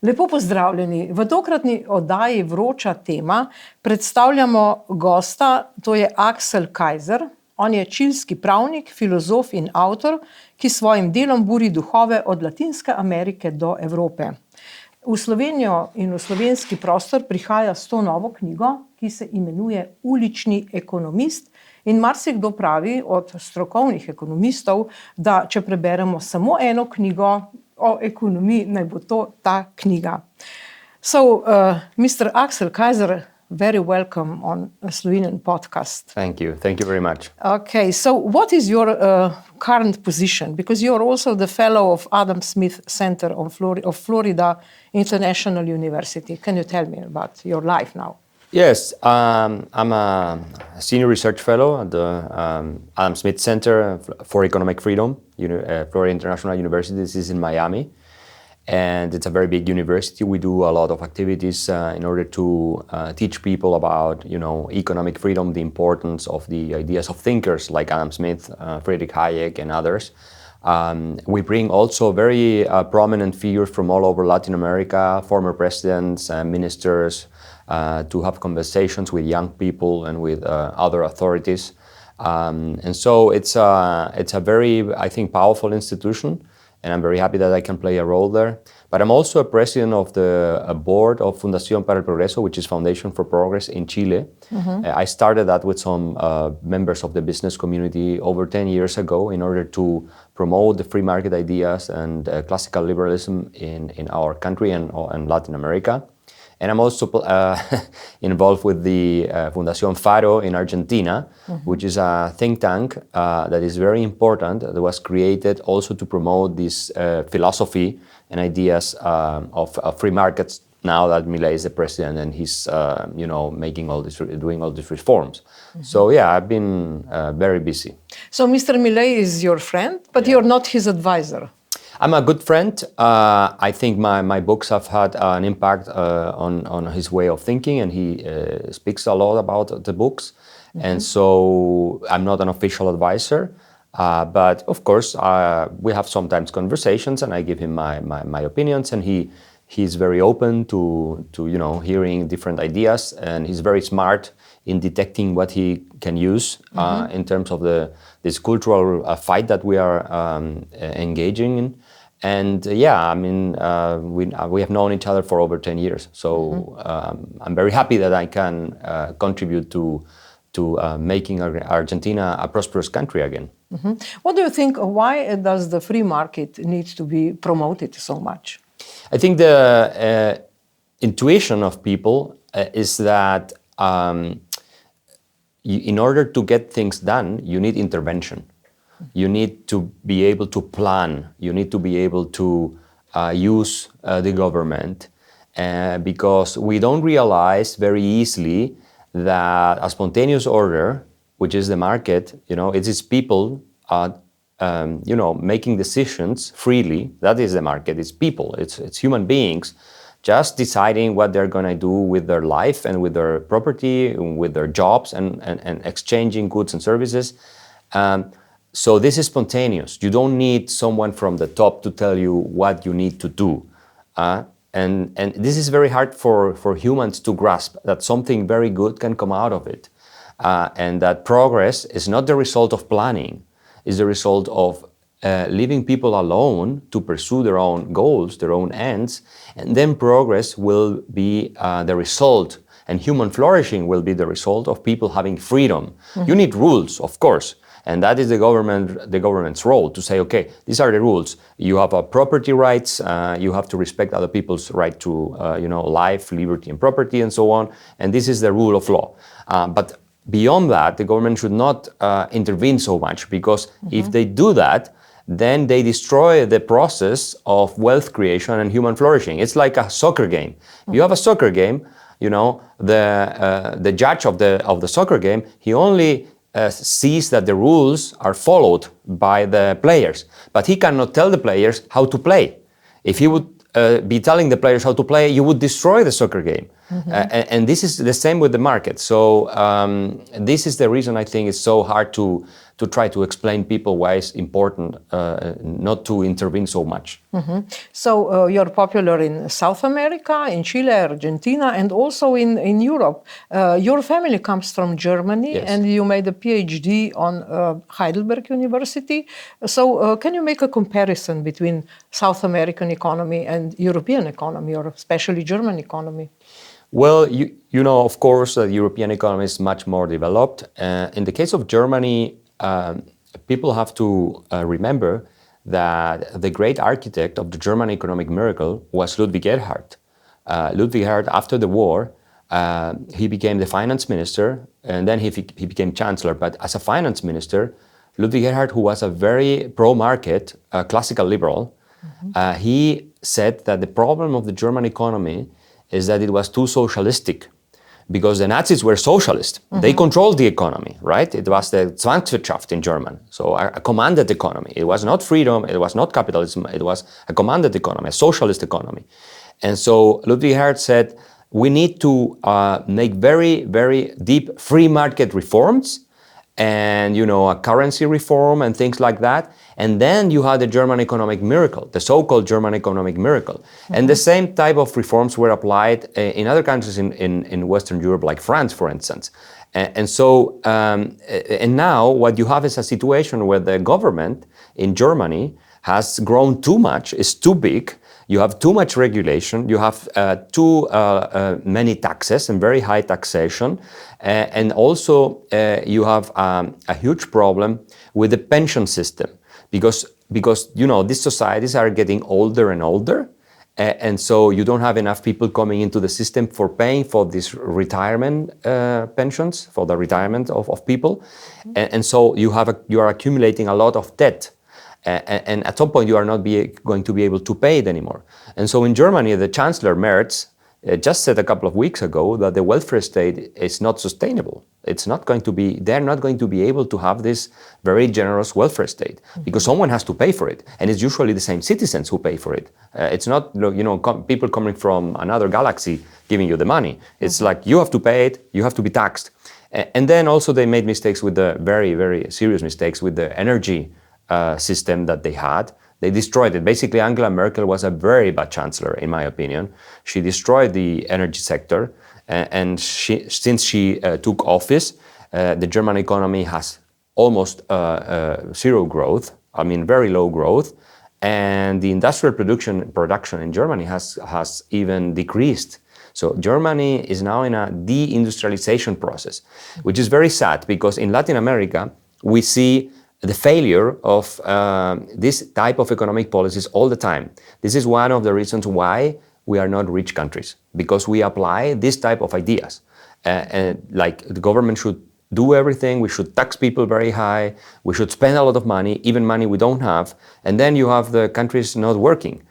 Lepo pozdravljeni. V tokratni oddaji Vroča, tema predstavljamo gosta, to je Axel Kaiser. On je čilski pravnik, filozof in avtor, ki s svojim delom buri duhove od Latinske Amerike do Evrope. V Slovenijo in v slovenski prostor prihaja s to novo knjigo, ki se imenuje Ulični ekonomist, in marsikdo pravi od strokovnih ekonomistov, da če preberemo samo eno knjigo o ekonomiji, naj bo to ta knjiga. So, Mr. Axel Kaiser, very welcome on a Slovenian podcast. Thank you very much. Okay, so what is your current position? Because you're also the fellow of Adam Smith Center of Florida International University. Can you tell me about your life now? Yes, I'm a senior research fellow at the Adam Smith Center for Economic Freedom, Florida International University. This is in Miami, and it's a very big university. We do a lot of activities in order to teach people about, economic freedom, the importance of the ideas of thinkers like Adam Smith, Friedrich Hayek, and others. We bring also very prominent figures from all over Latin America, former presidents, ministers, to have conversations with young people and with other authorities. And so it's a very, I think, powerful institution, and I'm very happy that I can play a role there. But I'm also a president of the board of Fundacion Pare Progreso, which is Foundation for Progress in Chile. Mm-hmm. I started that with some members of the business community over 10 years ago in order to promote the free market ideas and classical liberalism in our country and Latin America. And I'm also involved with the Fundacion Faro in Argentina, mm-hmm. which is a think tank that is very important, that was created also to promote this philosophy and ideas of free markets now that Milei is the president and he's doing all these reforms. Mm-hmm. So yeah, I've been very busy. So Mr. Milei is your friend, but you're not his advisor. I'm a good friend. I think my books have had an impact on his way of thinking, and he speaks a lot about the books. Mm-hmm. And so I'm not an official advisor, but of course we have sometimes conversations, and I give him my opinions, and he's very open to hearing different ideas, and he's very smart in detecting what he can use mm-hmm. In terms of this cultural fight that we are engaging in. And we have known each other for over 10 years. So mm-hmm. I'm very happy that I can contribute to making Argentina a prosperous country again. Mm-hmm. What do you think, why does the free market need to be promoted so much? I think the intuition of people is that in order to get things done, you need intervention. You need to be able to plan. You need to be able to use the government because we don't realize very easily that a spontaneous order, which is the market, it is people, making decisions freely. That is the market. It's people. It's human beings just deciding what they're going to do with their life and with their property, and with their jobs, and exchanging goods and services. So this is spontaneous. You don't need someone from the top to tell you what you need to do. And this is very hard for humans to grasp, that something very good can come out of it. And that progress is not the result of planning. It's the result of leaving people alone to pursue their own goals, their own ends. And then progress will be the result, and human flourishing will be the result of people having freedom. Mm-hmm. You need rules, of course. And that is the government's role, to say, okay, these are the rules. You have property rights. You have to respect other people's right to, life, liberty, and property, and so on. And this is the rule of law. But beyond that, the government should not intervene so much, because mm-hmm. if they do that, then they destroy the process of wealth creation and human flourishing. It's like a soccer game. Mm-hmm. You have a soccer game. The judge of the soccer game, he only sees that the rules are followed by the players, but he cannot tell the players how to play. If he would be telling the players how to play, you would destroy the soccer game. Mm-hmm. And this is the same with the market. So this is the reason I think it's so hard to to try to explain people why it's important not to intervene so much. So you're popular in South America, in Chile, Argentina, and also in Europe. Your family comes from Germany, Yes. and you made a PhD on Heidelberg University. So can you make a comparison between South American economy and European economy, or especially German economy? Well, you know, of course, the European economy is much more developed. In the case of Germany, people have to remember that the great architect of the German economic miracle was Ludwig Erhard. Ludwig Erhard, after the war, he became the finance minister, and then he became chancellor. But as a finance minister, Ludwig Erhard, who was a very pro-market, classical liberal, he said that the problem of the German economy is that it was too socialistic, because the Nazis were socialist. They controlled the economy, right? It was the Zwangswirtschaft in German, so a commanded economy. It was not freedom, it was not capitalism, it was a commanded economy, a socialist economy. And so Ludwig Erhard said, we need to make very, very deep free market reforms, and a currency reform and things like that. And then you had the German economic miracle, the so-called German economic miracle. And the same type of reforms were applied in other countries in Western Europe, like France, for instance. And now what you have is a situation where the government in Germany has grown too much, is too big. You have too much regulation, you have too many taxes and very high taxation, and also you have a huge problem with the pension system, because these societies are getting older and older, and so you don't have enough people coming into the system for paying for these retirement pensions, for the retirement of people, and so you are accumulating a lot of debt. And at some point you are not going to be able to pay it anymore. And so in Germany, the Chancellor Merz just said a couple of weeks ago that the welfare state is not sustainable. They're not going to be able to have this very generous welfare state, because someone has to pay for it. And it's usually the same citizens who pay for it. It's not people coming from another galaxy giving you the money. It's like you have to pay it, you have to be taxed. And then also they made mistakes with the very, very serious mistakes with the energy system that they had. They destroyed it. Basically, Angela Merkel was a very bad chancellor, in my opinion. She destroyed the energy sector, and since she took office, the German economy has almost zero growth. I mean, very low growth, and the industrial production in Germany has even decreased. So Germany is now in a deindustrialization process, which is very sad, because in Latin America we see the failure of this type of economic policies all the time. This is one of the reasons why we are not rich countries, because we apply this type of ideas. Like the government should do everything, we should tax people very high, we should spend a lot of money, even money we don't have, and then you have the countries not working.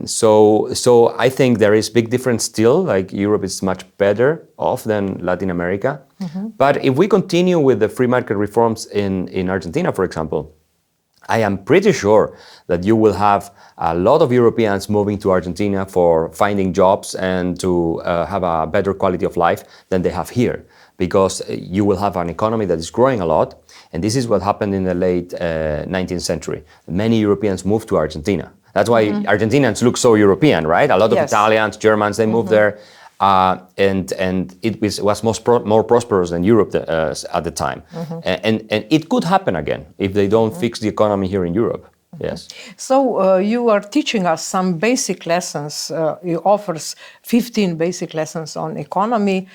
So I think there is big difference still, like Europe is much better off than Latin America. But if we continue with the free market reforms in Argentina, for example, I am pretty sure that you will have a lot of Europeans moving to Argentina for finding jobs and to have a better quality of life than they have here, because you will have an economy that is growing a lot. And this is what happened in the late 19th century. Many Europeans moved to Argentina. That's why Argentinians look so European, right? A lot of Italians, Germans, they moved there, and it was more prosperous than Europe at the time. And it could happen again if they don't fix the economy here in Europe. Yes. So you are teaching us some basic lessons. You offers 15 basic lessons on economy.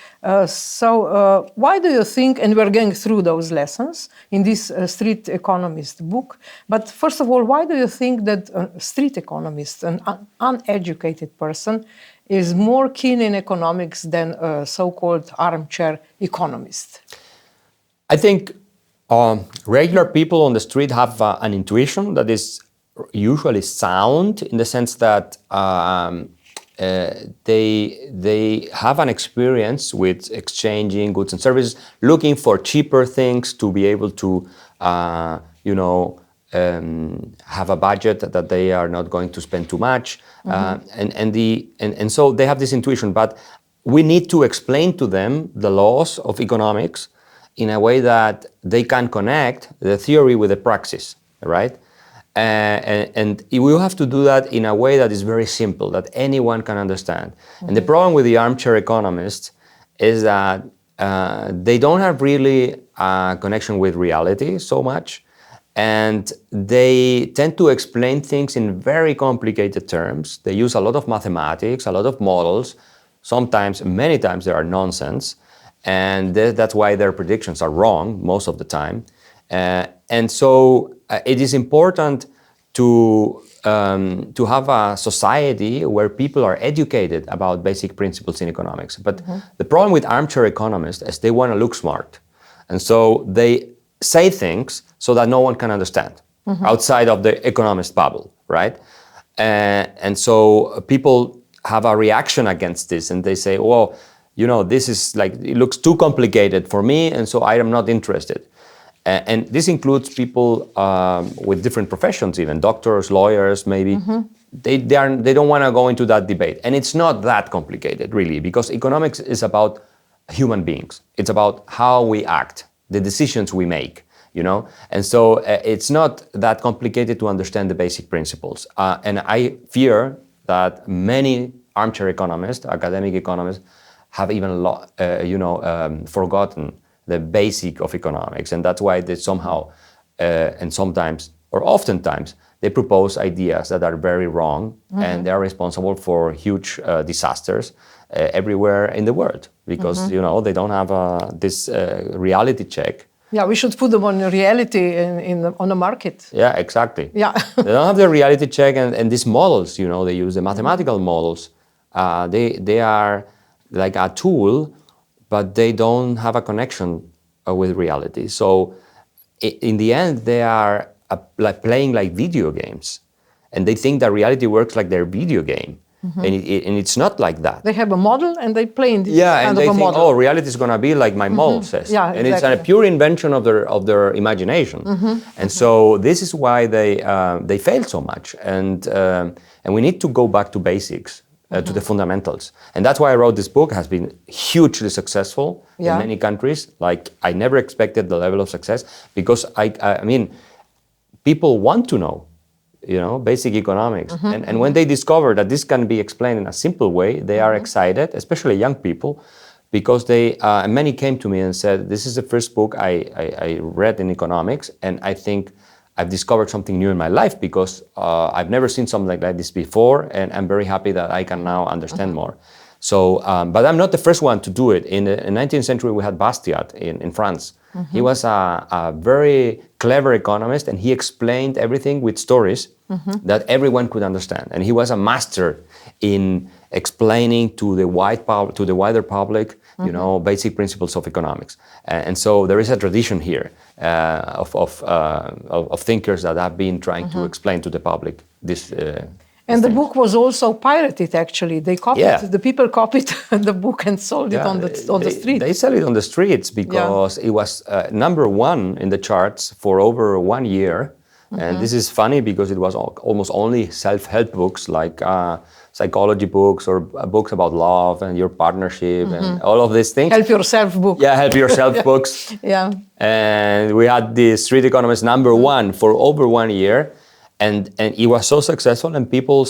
So why do you think, and we're going through those lessons in this street economist book, but first of all, why do you think that a street economist, an uneducated person, is more keen in economics than a so-called armchair economist? I think regular people on the street have an intuition that is usually sound, in the sense that they have an experience with exchanging goods and services, looking for cheaper things to be able to, have a budget that they are not going to spend too much, and so they have this intuition. But we need to explain to them the laws of economics in a way that they can connect the theory with the praxis, right? And we have to do that in a way that is very simple, that anyone can understand. And the problem with the armchair economists is that they don't have really a connection with reality so much, and they tend to explain things in very complicated terms. They use a lot of mathematics, a lot of models. Sometimes, many times, they are nonsense, and that's why their predictions are wrong most of the time. And so it is important to have a society where people are educated about basic principles in economics. But the problem with armchair economists is they want to look smart. And so they say things so that no one can understand outside of the economist bubble, right? And so people have a reaction against this, and they say, well, you know, this is like, it looks too complicated for me, and so I am not interested. And this includes people with different professions, even doctors, lawyers, maybe. They don't want to go into that debate. And it's not that complicated, really, because economics is about human beings. It's about how we act, the decisions we make, you know? And so it's not that complicated to understand the basic principles. And I fear that many armchair economists, academic economists, have even forgotten the basic of economics, and that's why they somehow, and sometimes, or oftentimes, they propose ideas that are very wrong, and they are responsible for huge disasters everywhere in the world, because you know, they don't have this reality check. Yeah, we should put them on reality on the market. Yeah, exactly. Yeah. They don't have the reality check, and these models, you know, they use the mathematical models. They are like a tool, but they don't have a connection with reality. So in the end, they are like playing like video games, and they think that reality works like their video game. And it's not like that. They have a model and they play in this kind of and they a think, model. oh, reality is going to be like my model says. Yeah, and it's a exactly. pure invention of their imagination. And so this is why they fail so much. And we need to go back to basics. To the fundamentals. And that's why I wrote this book. It has been hugely successful in many countries. Like, I never expected the level of success, because I mean, people want to know, you know, basic economics. And when they discover that this can be explained in a simple way, they are excited, especially young people, because many came to me and said, this is the first book I read in economics, and I think I've discovered something new in my life, because I've never seen something like this before, and I'm very happy that I can now understand more. So, but I'm not the first one to do it. In the 19th century, we had Bastiat in France. He was a very clever economist, and he explained everything with stories that everyone could understand. And he was a master in explaining to the wider public, you know, basic principles of economics. And so there is a tradition here of thinkers that have been trying to explain to the public this. And the book was also pirated, actually. They copied, the people copied the book and sold it on the street. They sell it on the streets because it was #1 in the charts for over 1 year. And this is funny because it was almost only self-help books, like psychology books or books about love and your partnership and all of these things. Help yourself book. Yeah, help yourself books. Yeah. And we had the street economist #1 for over 1 year. And it was so successful, and people,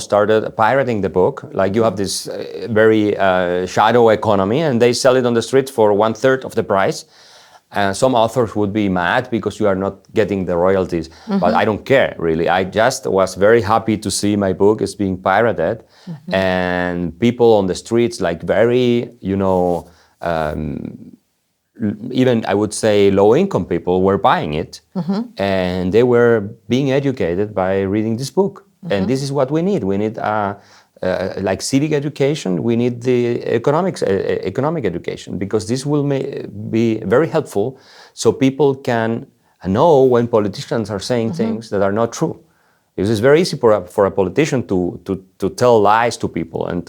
started pirating the book. Like, you have this very shadow economy, and they sell it on the street for 1/3 of the price. And some authors would be mad because you are not getting the royalties, but I don't care, really. I just was very happy to see my book is being pirated, and people on the streets, like very, even I would say low-income people were buying it, and they were being educated by reading this book. And this is what we need. We need like civic education. We need the economic education, because this will be very helpful, so people can know when politicians are saying things that are not true. Because it's very easy for a politician to tell lies to people and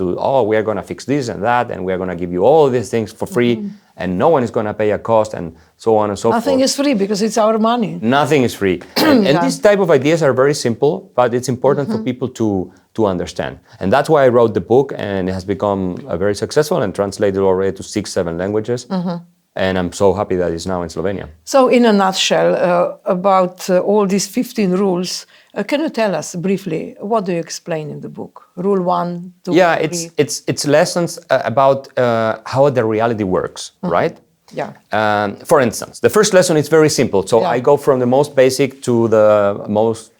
we are going to fix this and that, and we are going to give you all these things for free, and no one is going to pay a cost, and so on and so forth. Nothing is free because it's our money. Nothing is free. And these type of ideas are very simple, but it's important for people to understand. And that's why I wrote the book, and it has become very successful and translated already to 6-7 languages. And I'm so happy that it's now in Slovenia. So in a nutshell, about all these 15 rules, can you tell us briefly, what do you explain in the book? Rule 1, 2, Yeah, 3? it's lessons about how the reality works, right? Yeah. For instance, the first lesson is very simple. So Yeah. I go from the most basic to the most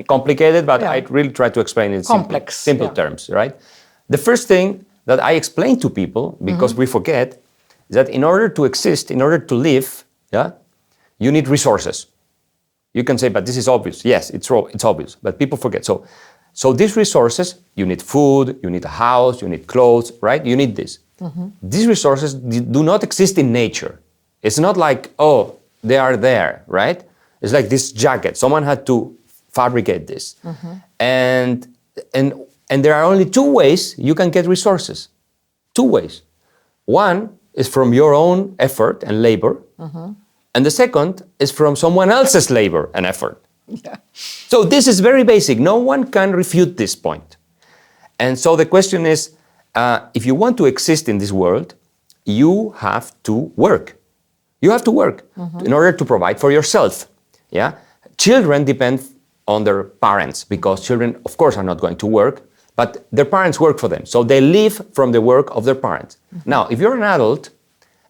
complicated, but Yeah. I really try to explain it in Complex, simple yeah. terms, right? The first thing that I explain to people, because we forget, is that in order to exist, in order to live, yeah, you need resources. You can say, but this is obvious. Yes, it's obvious, but people forget. So these resources, you need food, you need a house, you need clothes, right? You need this. These resources do not exist in nature. It's not like, oh, they are there, right? It's like this jacket. Someone had to fabricate this. And there are only two ways you can get resources. Two ways. One is from your own effort and labor. And the second is from someone else's labor and effort. Yeah. So this is very basic. No one can refute this point. And so the question is, if you want to exist in this world, you have to work. You have to work in order to provide for yourself. Yeah? Children depend on their parents because children, of course, are not going to work, but their parents work for them. So they live from the work of their parents. Now, if you're an adult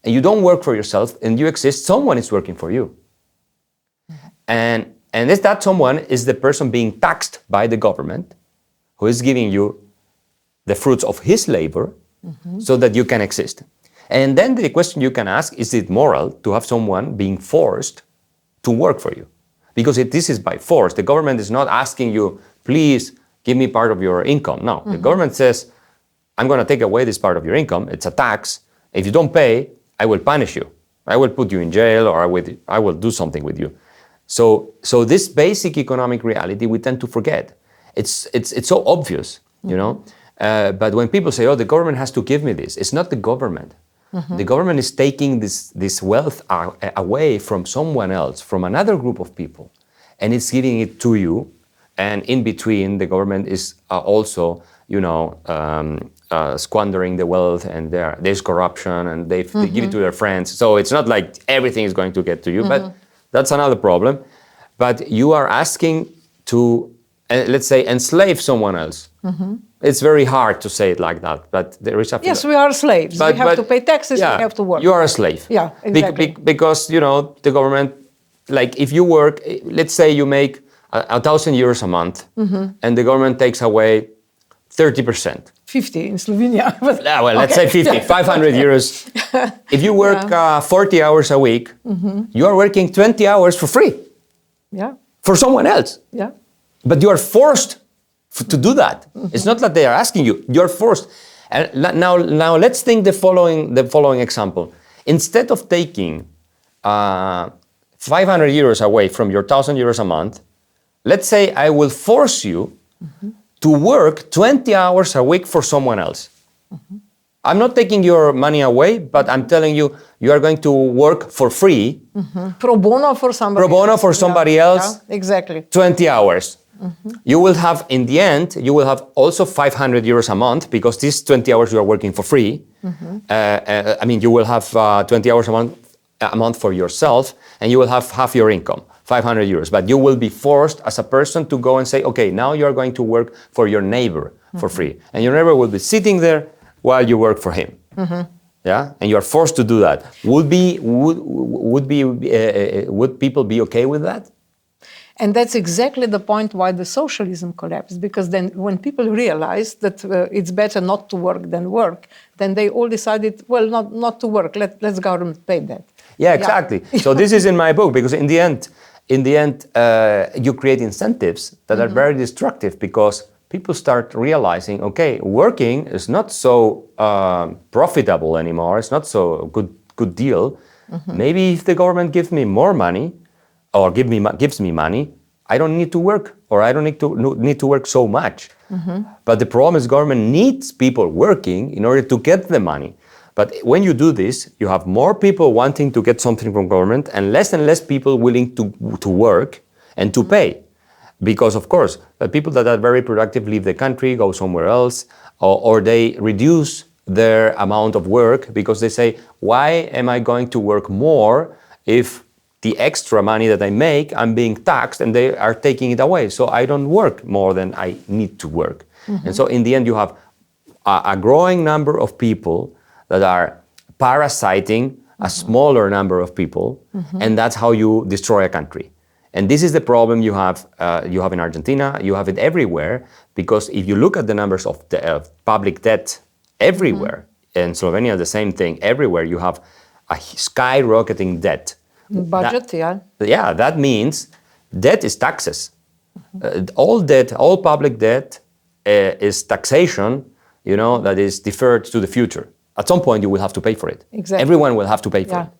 and you don't work for yourself and you exist, someone is working for you. And if that someone is the person being taxed by the government who is giving you the fruits of his labor so that you can exist. And then the question you can ask, is it moral to have someone being forced to work for you? Because if this is by force, the government is not asking you, please give me part of your income. No, the government says, I'm going to take away this part of your income. It's a tax. If you don't pay, I will punish you. I will put you in jail or I will do something with you. So this basic economic reality we tend to forget. It's so obvious, you know. But when people say, oh, the government has to give me this, it's not the government. The government is taking this wealth away from someone else, from another group of people, and it's giving it to you. And in between, the government is also, you know, squandering the wealth, and there's corruption, and they give it to their friends. So it's not like everything is going to get to you, but that's another problem. But you are asking to, let's say, enslave someone else. It's very hard to say it like that, but there is a... Yes, we are slaves. We have to pay taxes, yeah, we have to work. You are a slave. Yeah, exactly. Because, you know, the government, like if you work, let's say you make 1,000 euros a month, and the government takes away 30%. 50 in Slovenia. Well, let's say 50, 500 euros. If you work 40 hours a week, you are working 20 hours for free. Yeah. For someone else. Yeah. But you are forced to do that. It's not that they are asking you. You are forced. And now let's think the following example. Instead of taking 500 euros away from your 1,000 euros a month, let's say I will force you to work 20 hours a week for someone else. I'm not taking your money away, but I'm telling you, you are going to work for free. Pro bono for somebody Pro bono for somebody else. Yeah, exactly. 20 hours. You will have, in the end, you will have also 500 euros a month because these 20 hours you are working for free. I mean, you will have 20 hours a month for yourself, and you will have half your income, 500 euros. But you will be forced as a person to go and say, okay, now you are going to work for your neighbor for free. And your neighbor will be sitting there while you work for him. Yeah, and you are forced to do that. Would people be okay with that? And that's exactly the point why the socialism collapsed, because then when people realized that it's better not to work than work, then they all decided, well, not to work, let's government pay that. Yeah, exactly. So this is in my book, because in the end, you create incentives that are very destructive, because people start realizing, okay, working is not so profitable anymore, it's not so good deal. Maybe if the government gives me more money, or gives me money, I don't need to work, or I don't need to work so much. But the problem is government needs people working in order to get the money. But when you do this, you have more people wanting to get something from government and less people willing to work and to pay. Because of course, people that are very productive leave the country, go somewhere else, or they reduce their amount of work because they say, why am I going to work more if the extra money that I make, I'm being taxed and they are taking it away. So I don't work more than I need to work. And so in the end, you have a growing number of people that are parasiting a smaller number of people, and that's how you destroy a country. And this is the problem you have in Argentina, you have it everywhere, because if you look at the numbers of public debt everywhere, in Slovenia the same thing, everywhere you have a skyrocketing debt. Budget, That means debt is taxes. All debt, all public debt is taxation, that is deferred to the future. At some point you will have to pay for it. Exactly. Everyone will have to pay for it.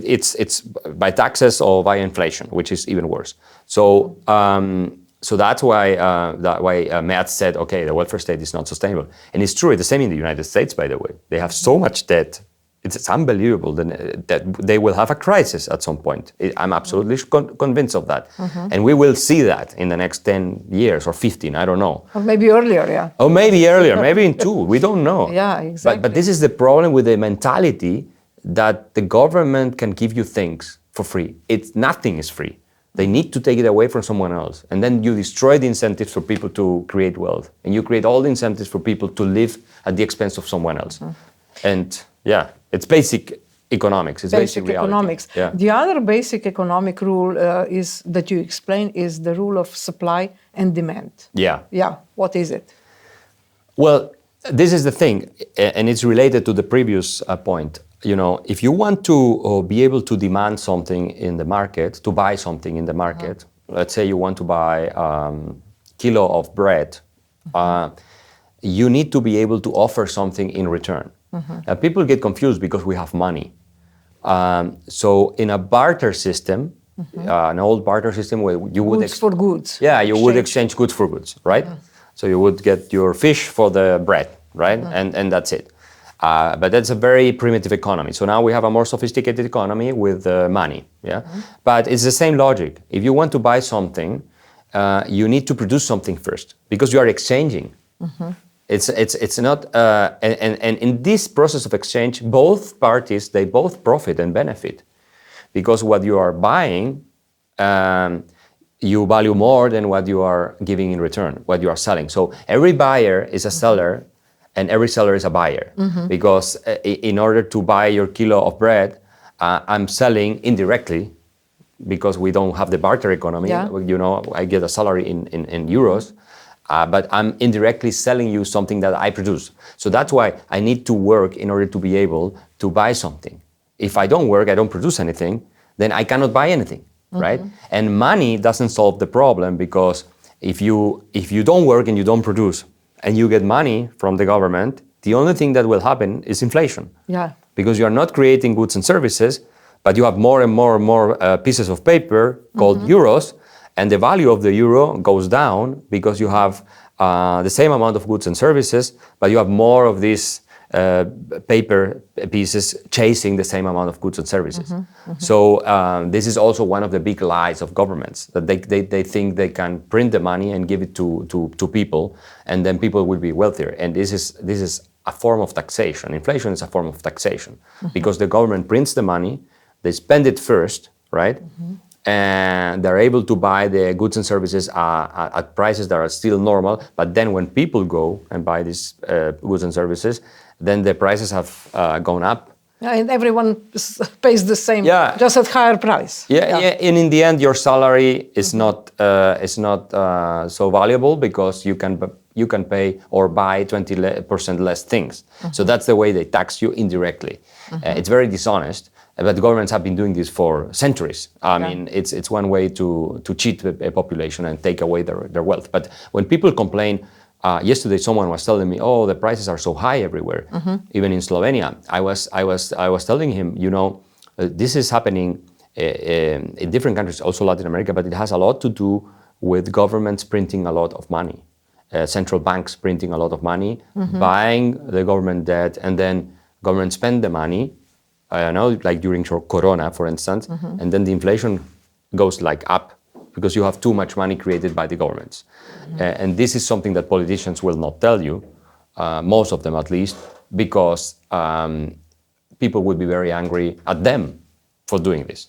It's by taxes or by inflation, which is even worse. So that's why Matt said, okay, the welfare state is not sustainable. And it's true, it's the same in the United States, by the way. They have so much debt. It's unbelievable that they will have a crisis at some point. I'm absolutely convinced of that. And we will see that in the next 10 years or 15, I don't know. Or maybe earlier, Or maybe earlier, maybe in 2, we don't know. Yeah, exactly. But this is the problem with the mentality that the government can give you things for free. Nothing is free. They need to take it away from someone else. And then you destroy the incentives for people to create wealth. And you create all the incentives for people to live at the expense of someone else. And it's basic economics. It's basic reality. Economics. Yeah. The other basic economic rule is that you explain is the rule of supply and demand. Yeah. Yeah. What is it? Well, this is the thing, and it's related to the previous point. If you want to be able to demand something in the market, to buy something in the market, let's say you want to buy a kilo of bread, you need to be able to offer something in return. People get confused because we have money. So in a barter system, an old barter system where you would... Goods for goods. Yeah, you would exchange goods for goods, right? So you would get your fish for the bread, right? And that's it. But that's a very primitive economy. So now we have a more sophisticated economy with money, But it's the same logic. If you want to buy something, you need to produce something first because you are exchanging. It's not, and in this process of exchange, both parties, they both profit and benefit because what you are buying, you value more than what you are giving in return, what you are selling. So every buyer is a seller and every seller is a buyer because in order to buy your kilo of bread, I'm selling indirectly because we don't have the barter economy. I get a salary in euros. But I'm indirectly selling you something that I produce. So that's why I need to work in order to be able to buy something. If I don't work, I don't produce anything, then I cannot buy anything, right? And money doesn't solve the problem because if you don't work and you don't produce and you get money from the government, the only thing that will happen is inflation. Yeah. Because you are not creating goods and services, but you have more and more and more pieces of paper called euros. And the value of the euro goes down because you have the same amount of goods and services, but you have more of these paper pieces chasing the same amount of goods and services. So this is also one of the big lies of governments, that they think they can print the money and give it to people, and then people will be wealthier. And this is a form of taxation. Inflation is a form of taxation because the government prints the money, they spend it first, right? And they're able to buy the goods and services at prices that are still normal. But then when people go and buy these goods and services, then the prices have gone up. Yeah, and everyone pays the same, just at higher price. And in the end, your salary is not so valuable because you can pay or buy 20% less things. So that's the way they tax you indirectly. It's very dishonest. But governments have been doing this for centuries. I mean, it's one way to cheat a population and take away their wealth. But when people complain, yesterday someone was telling me, "Oh, the prices are so high everywhere, even in Slovenia." I was telling him, this is happening in different countries, also Latin America, but it has a lot to do with governments printing a lot of money, central banks printing a lot of money, buying the government debt, and then government spend the money. Like during Corona, for instance, and then the inflation goes up because you have too much money created by the governments. And this is something that politicians will not tell you, most of them at least, because people would be very angry at them for doing this.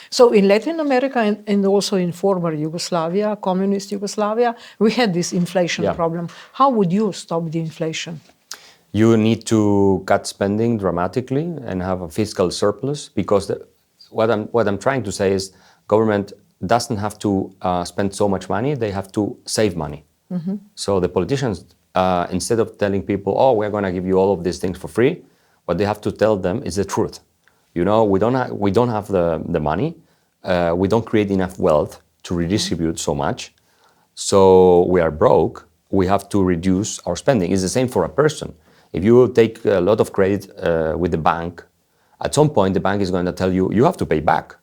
So in Latin America and also in former Yugoslavia, communist Yugoslavia, we had this inflation problem. How would you stop the inflation? You need to cut spending dramatically and have a fiscal surplus, because what I'm trying to say is government doesn't have to spend so much money, they have to save money. So the politicians, instead of telling people, oh, we're going to give you all of these things for free, what they have to tell them is the truth. You know, we don't have the money, we don't create enough wealth to redistribute so much, so we are broke, we have to reduce our spending. It's the same for a person. If you take a lot of credit with the bank, at some point the bank is going to tell you, you have to pay back,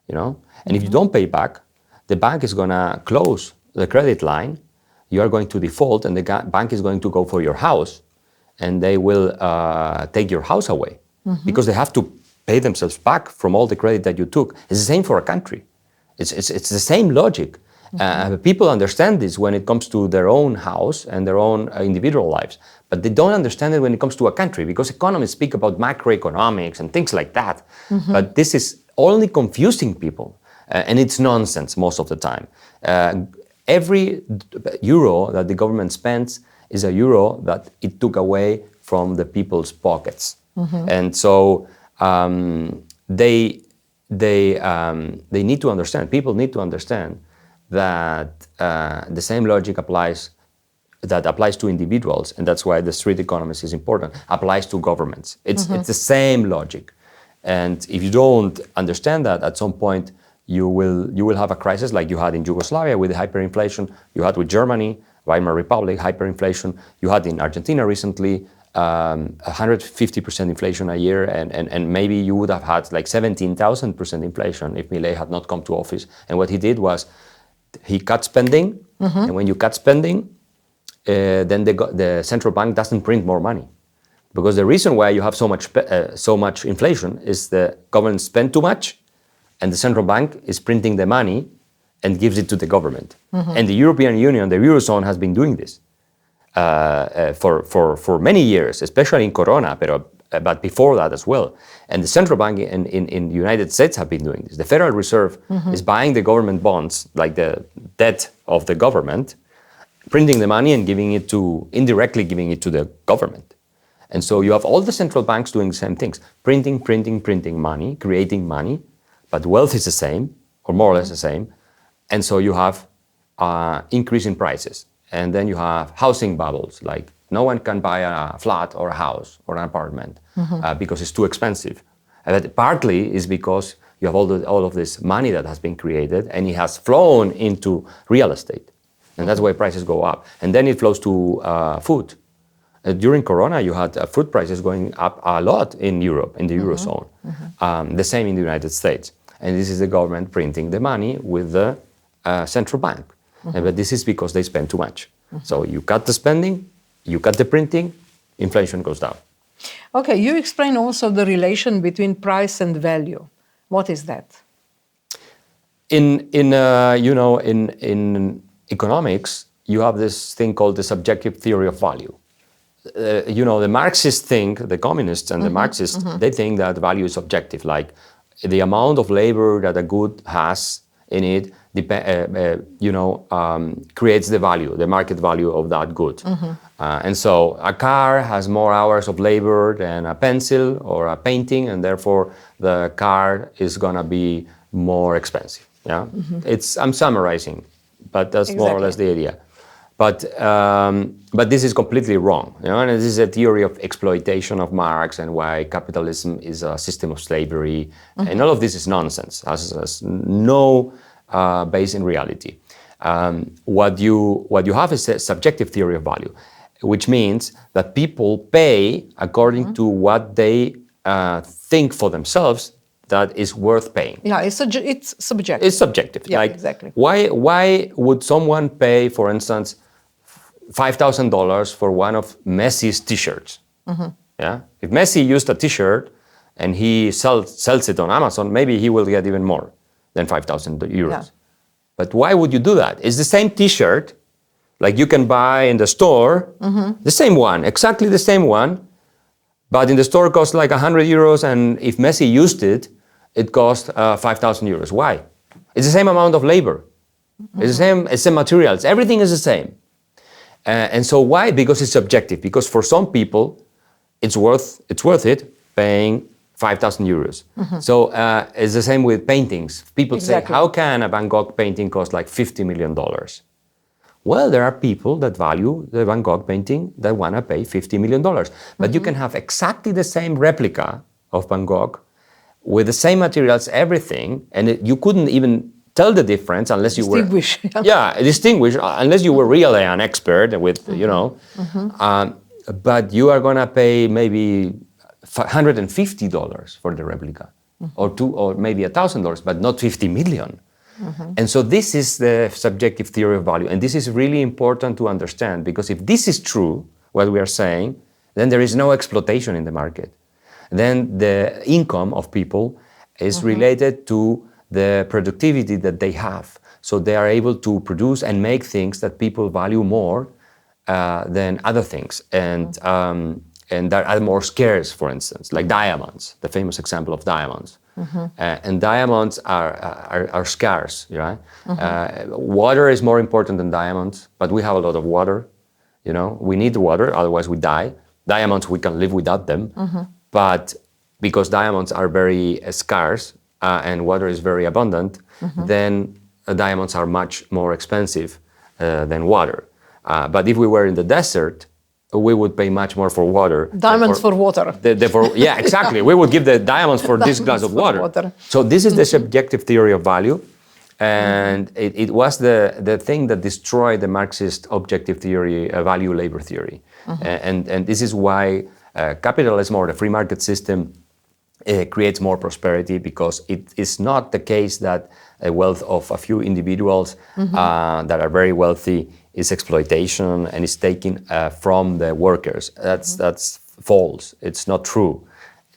you know? And if you don't pay back, the bank is going to close the credit line, you are going to default, and the bank is going to go for your house, and they will take your house away, because they have to pay themselves back from all the credit that you took. It's the same for a country. It's the same logic. People understand this when it comes to their own house and their own individual lives, but they don't understand it when it comes to a country, because economists speak about macroeconomics and things like that. But this is only confusing people, and it's nonsense most of the time. Every euro that the government spends is a euro that it took away from the people's pockets. And so they need to understand, people need to understand that the same logic applies to individuals, and that's why the street economist is important, applies to governments. It's the same logic. And if you don't understand that, at some point you will have a crisis like you had in Yugoslavia with the hyperinflation, you had with Germany, Weimar Republic, hyperinflation, you had in Argentina recently, 150% inflation a year, and maybe you would have had like 17,000% inflation if Milei had not come to office. And what he did was he cut spending, and when you cut spending, then the central bank doesn't print more money. Because the reason why you have so much inflation is the government spent too much, and the central bank is printing the money and gives it to the government. And the European Union, the Eurozone, has been doing this for many years, especially in Corona, but before that as well. And the central bank in the United States have been doing this. The Federal Reserve is buying the government bonds, like the debt of the government, printing the money and indirectly giving it to the government. And so you have all the central banks doing the same things, printing money, creating money, but wealth is the same, or more or less the same. And so you have increase in prices. And then you have housing bubbles, like no one can buy a flat or a house or an apartment because it's too expensive. And that partly is because you have all of this money that has been created, and it has flown into real estate. And that's why prices go up. And then it flows to food. During Corona, you had food prices going up a lot in Europe, in the Eurozone. The same in the United States. And this is the government printing the money with the central bank. But this is because they spend too much. So you cut the spending, you cut the printing, inflation goes down. Okay, you explain also the relation between price and value. What is that? In economics, you have this thing called the subjective theory of value. The Marxists think, the communists and the Marxists, they think that value is objective, like the amount of labor that a good has in it creates the value, the market value of that good. And so a car has more hours of labor than a pencil or a painting, and therefore the car is gonna be more expensive. Yeah, I'm summarizing, but that's more or less the idea. But this is completely wrong, and this is a theory of exploitation of Marx and why capitalism is a system of slavery, and all of this is nonsense, has no base in reality. What you have is a subjective theory of value, which means that people pay according to what they think for themselves that is worth paying. Yeah, it's subjective. It's subjective. Yeah, exactly. Why would someone pay, for instance, $5,000 for one of Messi's T-shirts? Yeah, if Messi used a T-shirt and he sells it on Amazon, maybe he will get even more than 5,000 euros. Yeah. But why would you do that? It's the same T-shirt, Like you can buy in the store the same one, exactly the same one, but in the store it costs like 100 euros, and if Messi used it, it cost 5,000 euros. Why? It's the same amount of labor. It's the same materials. Everything is the same. And so why? Because it's subjective. Because for some people, it's worth it paying 5,000 euros. So it's the same with paintings. People say, how can a Van Gogh painting cost like $50 million? Well, there are people that value the Van Gogh painting that want to pay $50 million. But you can have exactly the same replica of Van Gogh with the same materials, everything, and you couldn't even tell the difference unless you distinguish. Distinguish, unless you were really an expert with, but you are going to pay maybe $150 for the replica, or maybe $1,000, but not 50 million. And so this is the subjective theory of value. And this is really important to understand, because if this is true, what we are saying, then there is no exploitation in the market. Then the income of people is related to the productivity that they have. So they are able to produce and make things that people value more than other things. And that are more scarce, for instance, like diamonds, the famous example of diamonds. And diamonds are scarce, right? Water is more important than diamonds, but we have a lot of water. We need water, otherwise we die. Diamonds, we can live without them. But because diamonds are very scarce and water is very abundant, then diamonds are much more expensive than water. But if we were in the desert, we would pay much more for water. Diamonds for water. Yeah, exactly. We would give the diamonds for this glass of water. So this is the subjective theory of value. And it was the thing that destroyed the Marxist objective theory, value labor theory. And this is why capitalism or the free market system creates more prosperity, because it is not the case that a wealth of a few individuals that are very wealthy is exploitation and is taken from the workers. That's false. It's not true.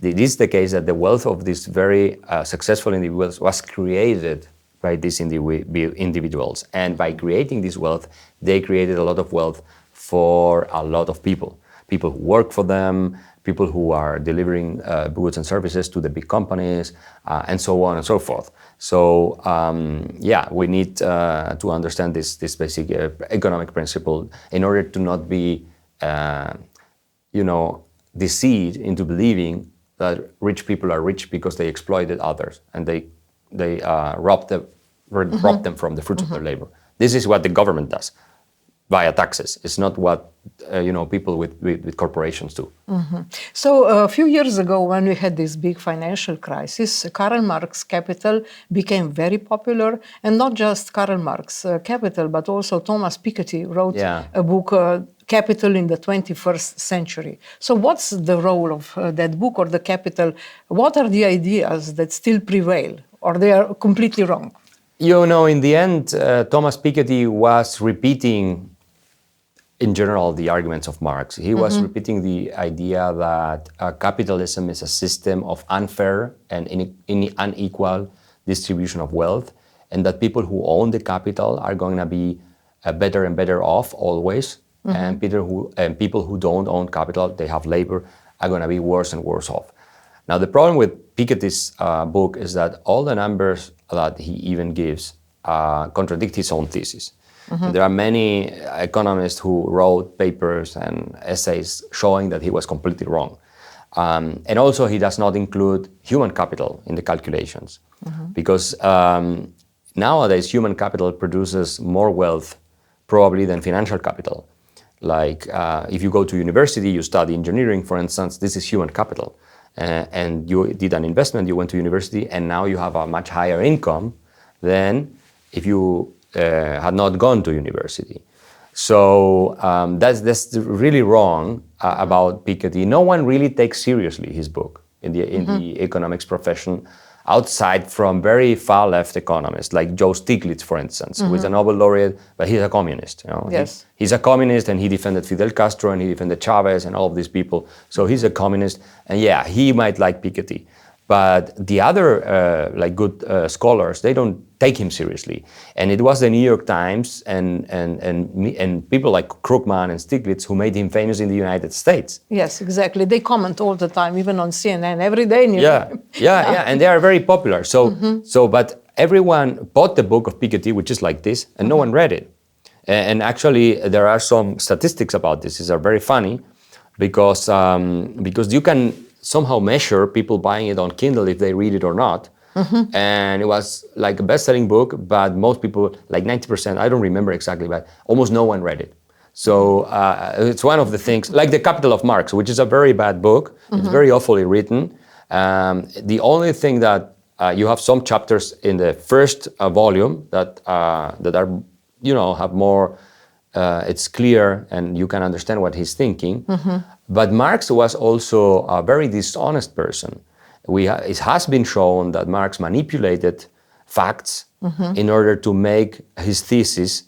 It is the case that the wealth of these very successful individuals was created by these individuals. And by creating this wealth, they created a lot of wealth for a lot of people. People who work for them, people who are delivering goods and services to the big companies, and so on and so forth. So, we need to understand this basic economic principle in order to not be, deceived into believing that rich people are rich because they exploited others and they robbed them from the fruits of their labor. This is what the government does via taxes. It's not what people with corporations do. So a few years ago, when we had this big financial crisis, Karl Marx Capital became very popular, and not just Karl Marx Capital, but also Thomas Piketty wrote a book, Capital in the 21st Century. So what's the role of that book or the Capital? What are the ideas that still prevail, or they are completely wrong? In the end, Thomas Piketty was repeating in general the arguments of Marx. He was repeating the idea that capitalism is a system of unfair and unequal distribution of wealth, and that people who own the capital are going to be better and better off always, and people who don't own capital, they have labor, are going to be worse and worse off. Now the problem with Piketty's book is that all the numbers that he even gives contradict his own thesis. There are many economists who wrote papers and essays showing that he was completely wrong. And also he does not include human capital in the calculations, because nowadays human capital produces more wealth probably than financial capital. Like if you go to university, you study engineering, for instance, this is human capital. And you did an investment, you went to university, and now you have a much higher income than if you had not gone to university. So that's really wrong about Piketty. No one really takes seriously his book in the economics profession, outside from very far left economists like Joe Stiglitz, for instance, who is a Nobel laureate, but he's a communist. Yes. He's a communist, and he defended Fidel Castro and he defended Chavez and all of these people. So he's a communist, and he might like Piketty. but the other like good scholars, they don't take him seriously. And it was the New York Times and people like Krugman and Stiglitz who made him famous in the United States. Yes, exactly. They comment all the time, even on CNN, every day. Yeah, and they are very popular. So, but everyone bought the book of Piketty, which is like this, and no one read it. And actually, there are some statistics about this. These are very funny, because you can somehow measure people buying it on Kindle if they read it or not. And it was like a best-selling book, but most people, like 90%, I don't remember exactly, but almost no one read it. So it's one of the things, like The Capital of Marx, which is a very bad book. It's very awfully written. The only thing that you have some chapters in the first volume that are, have more, it's clear and you can understand what he's thinking. But Marx was also a very dishonest person. It has been shown that Marx manipulated facts in order to make his thesis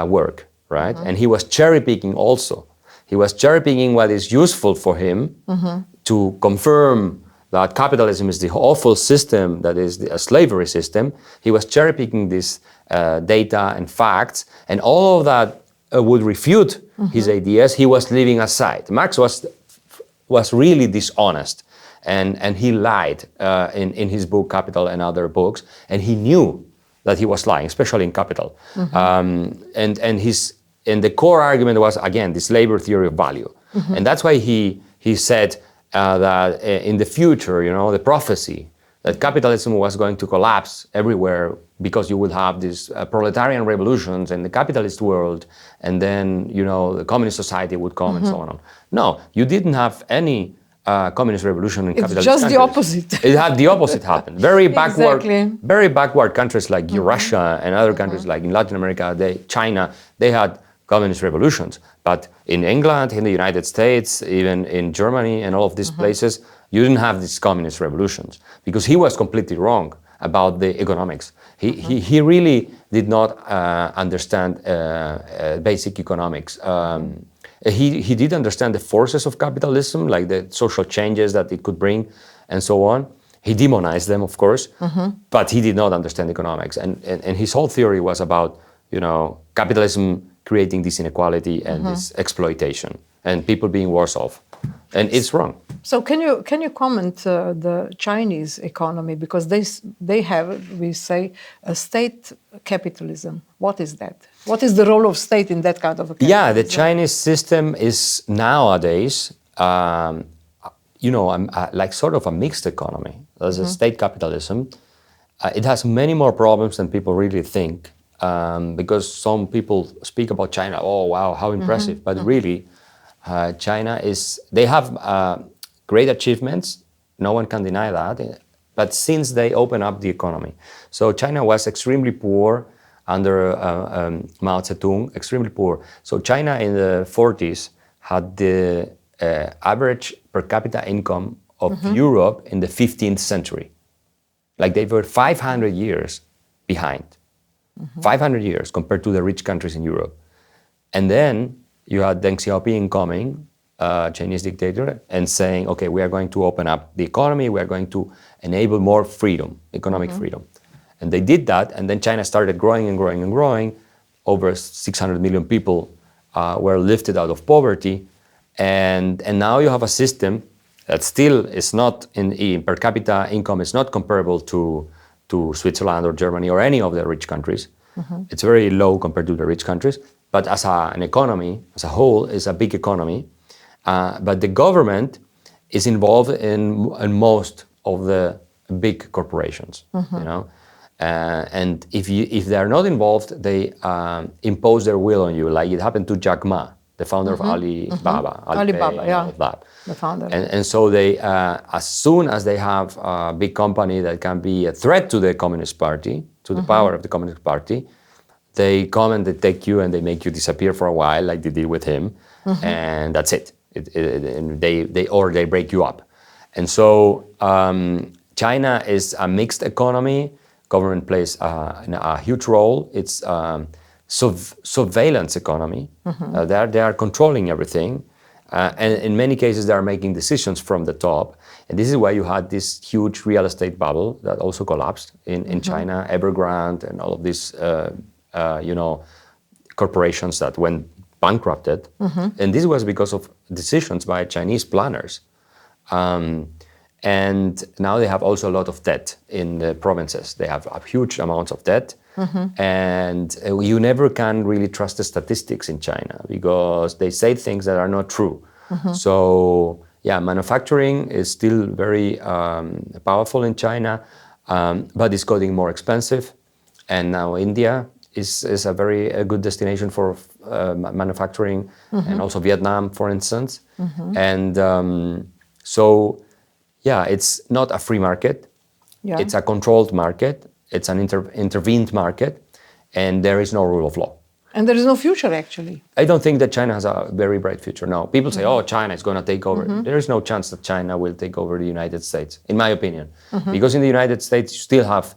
work, right? And he was cherry-picking also. He was cherry-picking what is useful for him to confirm that capitalism is the awful system that is a slavery system. He was cherry-picking this data and facts, and all of that would refute his ideas. He was leaving aside. Marx was really dishonest. And he lied in his book Capital and other books, and he knew that he was lying, especially in Capital. And the core argument was, again, this labor theory of value. And that's why he said that in the future, the prophecy that capitalism was going to collapse everywhere because you would have these proletarian revolutions in the capitalist world, and then the communist society would come and so on. No, you didn't have any communist revolution in capitalist countries. It's just the opposite. It had the opposite happen. Very backward, Exactly. very backward countries like Russia and other countries like in Latin America, China, they had communist revolutions. But in England, in the United States, even in Germany and all of these places, you didn't have these communist revolutions because he was completely wrong about the economics. He really did not understand basic economics. He did understand the forces of capitalism, like the social changes that it could bring and so on. He demonized them, of course, but he did not understand economics. And his whole theory was about, capitalism creating this inequality and this exploitation and people being worse off. And it's wrong. So can you comment the Chinese economy, because they have, we say, a state capitalism. What is that? What is the role of state in that kind of a capitalism? Yeah, the Chinese system is nowadays, like sort of a mixed economy. There's a state capitalism. It has many more problems than people really think, because some people speak about China. Oh, wow, how impressive! But really, China they have great achievements, no one can deny that, but since they open up the economy. So China was extremely poor under Mao Zedong, extremely poor. So China in the 40s had the average per capita income of Europe in the 15th century. Like they were 500 years behind, 500 years compared to the rich countries in Europe. And then you had Deng Xiaoping coming, Chinese dictator, and saying, okay, we are going to open up the economy, we are going to enable more freedom, economic freedom. And they did that, and then China started growing and growing and growing. Over 600 million people were lifted out of poverty. And now you have a system that still is not, in per capita income, is not comparable to Switzerland or Germany or any of the rich countries. It's very low compared to the rich countries. But as an economy, as a whole, it's a big economy. But the government is involved in most of the big corporations, and if they are not involved, they impose their will on you, like it happened to Jack Ma, the founder of Alibaba. Alibaba, yeah, all of that. The founder. And so they, as soon as they have a big company that can be a threat to the Communist Party, to the power of the Communist Party, they come and they take you and they make you disappear for a while, like they did with him, and that's it. And they break you up. And so China is a mixed economy. Government plays a huge role. It's surveillance economy. They are controlling everything. And in many cases, they are making decisions from the top. And this is why you had this huge real estate bubble that also collapsed in China, Evergrande, and all of these, corporations that went bankrupted. And this was because of decisions by Chinese planners. And now they have also a lot of debt in the provinces. They have huge amounts of debt. And you never can really trust the statistics in China because they say things that are not true. So yeah, manufacturing is still very powerful in China, but it's getting more expensive. And now India is a very good destination for manufacturing, and also Vietnam, for instance. And so, yeah, it's not a free market. Yeah. It's a controlled market. It's an intervened market, and there is no rule of law. And there is no future, actually. I don't think that China has a very bright future. No, people say, oh, China is going to take over. There is no chance that China will take over the United States, in my opinion. Because in the United States, you still have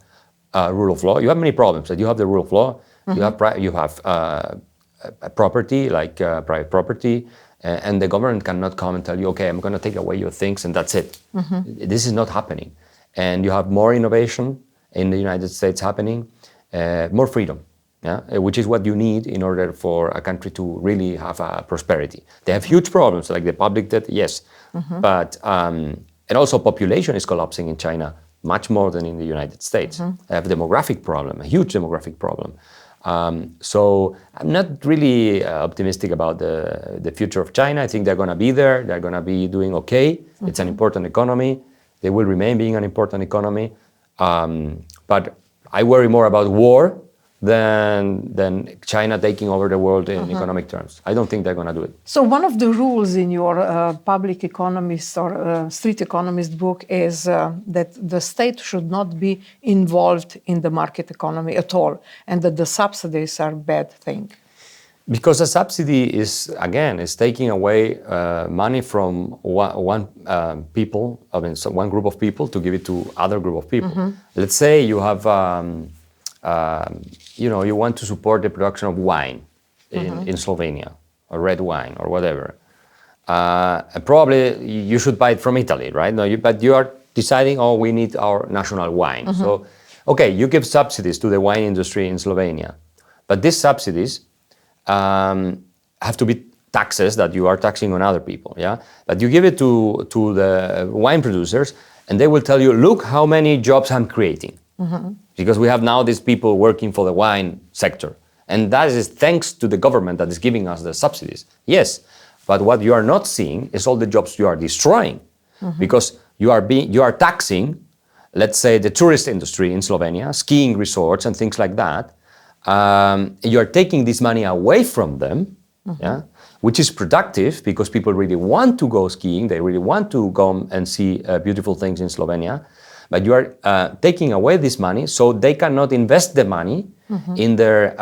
rule of law. You have many problems. That you have the rule of law, you have property, like private property, and the government cannot come and tell you, okay, I'm going to take away your things, and that's it. This is not happening. And you have more innovation in the United States happening, more freedom. Yeah, which is what you need in order for a country to really have a prosperity. They have huge problems, like the public debt, yes, but and also population is collapsing in China much more than in the United States. They have a demographic problem, a huge demographic problem. So I'm not really optimistic about the future of China. I think they're going to be there. They're going to be doing okay. It's an important economy. They will remain being an important economy. But I worry more about war than China taking over the world in economic terms. I don't think they're going to do it. So one of the rules in your public economist or street economist book is that the state should not be involved in the market economy at all, and that the subsidies are a bad thing. Because a subsidy is taking away money from one group of people to give it to other group of people. Let's say you have you want to support the production of wine in Slovenia, or red wine, or whatever. Probably you should buy it from Italy, right? No, but you are deciding, oh, we need our national wine. So, okay, you give subsidies to the wine industry in Slovenia, but these subsidies have to be taxes that you are taxing on other people, yeah? But you give it to the wine producers, and they will tell you, look how many jobs I'm creating. Because we have now these people working for the wine sector. And that is thanks to the government that is giving us the subsidies. Yes, but what you are not seeing is all the jobs you are destroying. Because you are taxing, let's say, the tourist industry in Slovenia, skiing resorts and things like that. You are taking this money away from them, yeah, which is productive because people really want to go skiing. They really want to go and see beautiful things in Slovenia. But you are taking away this money, so they cannot invest the money in their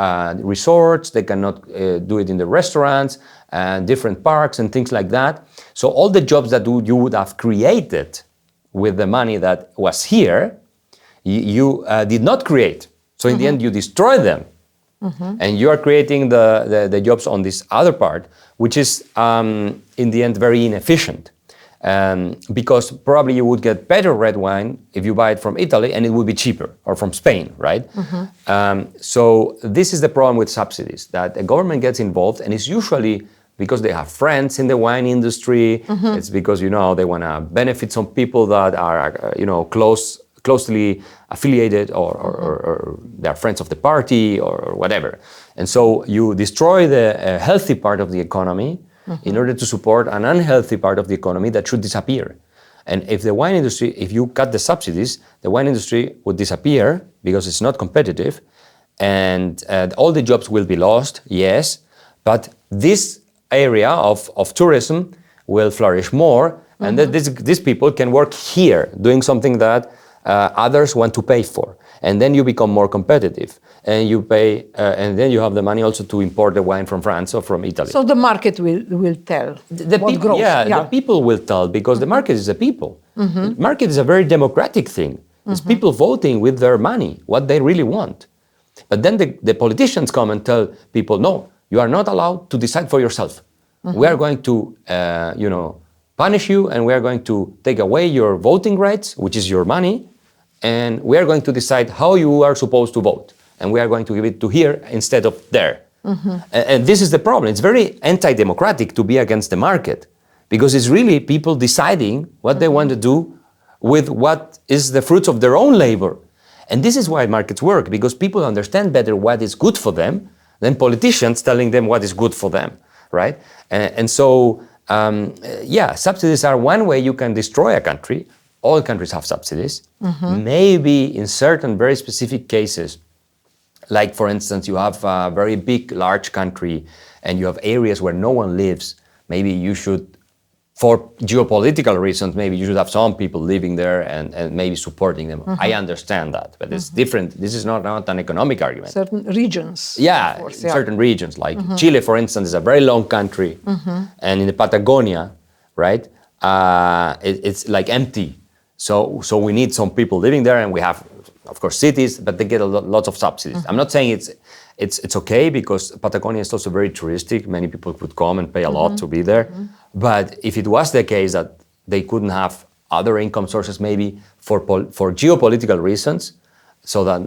resorts, they cannot do it in the restaurants, different parks and things like that. So all the jobs that you would have created with the money that was here, you did not create. So in the end, you destroy them. And you are creating the jobs on this other part, which is in the end very inefficient. Because probably you would get better red wine if you buy it from Italy, and it would be cheaper, or from Spain, right? So this is the problem with subsidies, that the government gets involved, and it's usually because they have friends in the wine industry. It's because, they want to benefit some people that are, closely affiliated, or they're friends of the party, or whatever. And so you destroy the healthy part of the economy in order to support an unhealthy part of the economy that should disappear. And if you cut the subsidies, the wine industry would disappear because it's not competitive, and all the jobs will be lost, yes, but this area of tourism will flourish more, and that these people can work here doing something that others want to pay for. And then you become more competitive, and you pay, and then you have the money also to import the wine from France or from Italy. So the market will tell what grows. The people will tell, because the market is the people. The market is a very democratic thing. It's people voting with their money, what they really want. But then the politicians come and tell people, no, you are not allowed to decide for yourself. We are going to, punish you and we are going to take away your voting rights, which is your money, and we are going to decide how you are supposed to vote. And we are going to give it to here instead of there. And this is the problem. It's very anti-democratic to be against the market because it's really people deciding what they want to do with what is the fruits of their own labor. And this is why markets work, because people understand better what is good for them than politicians telling them what is good for them, right? And so, subsidies are one way you can destroy a country. All countries have subsidies. Maybe in certain very specific cases, like for instance, you have a very big, large country and you have areas where no one lives. Maybe you should, for geopolitical reasons, maybe you should have some people living there and maybe supporting them. I understand that, but it's different. This is not an economic argument. Certain regions. Yeah, certain regions. Like Chile, for instance, is a very long country. And in the Patagonia, right, it's like empty. So we need some people living there, and we have, of course, cities, but they get lots of subsidies. I'm not saying it's okay, because Patagonia is also very touristic. Many people could come and pay a lot to be there. But if it was the case that they couldn't have other income sources, maybe for geopolitical reasons, so that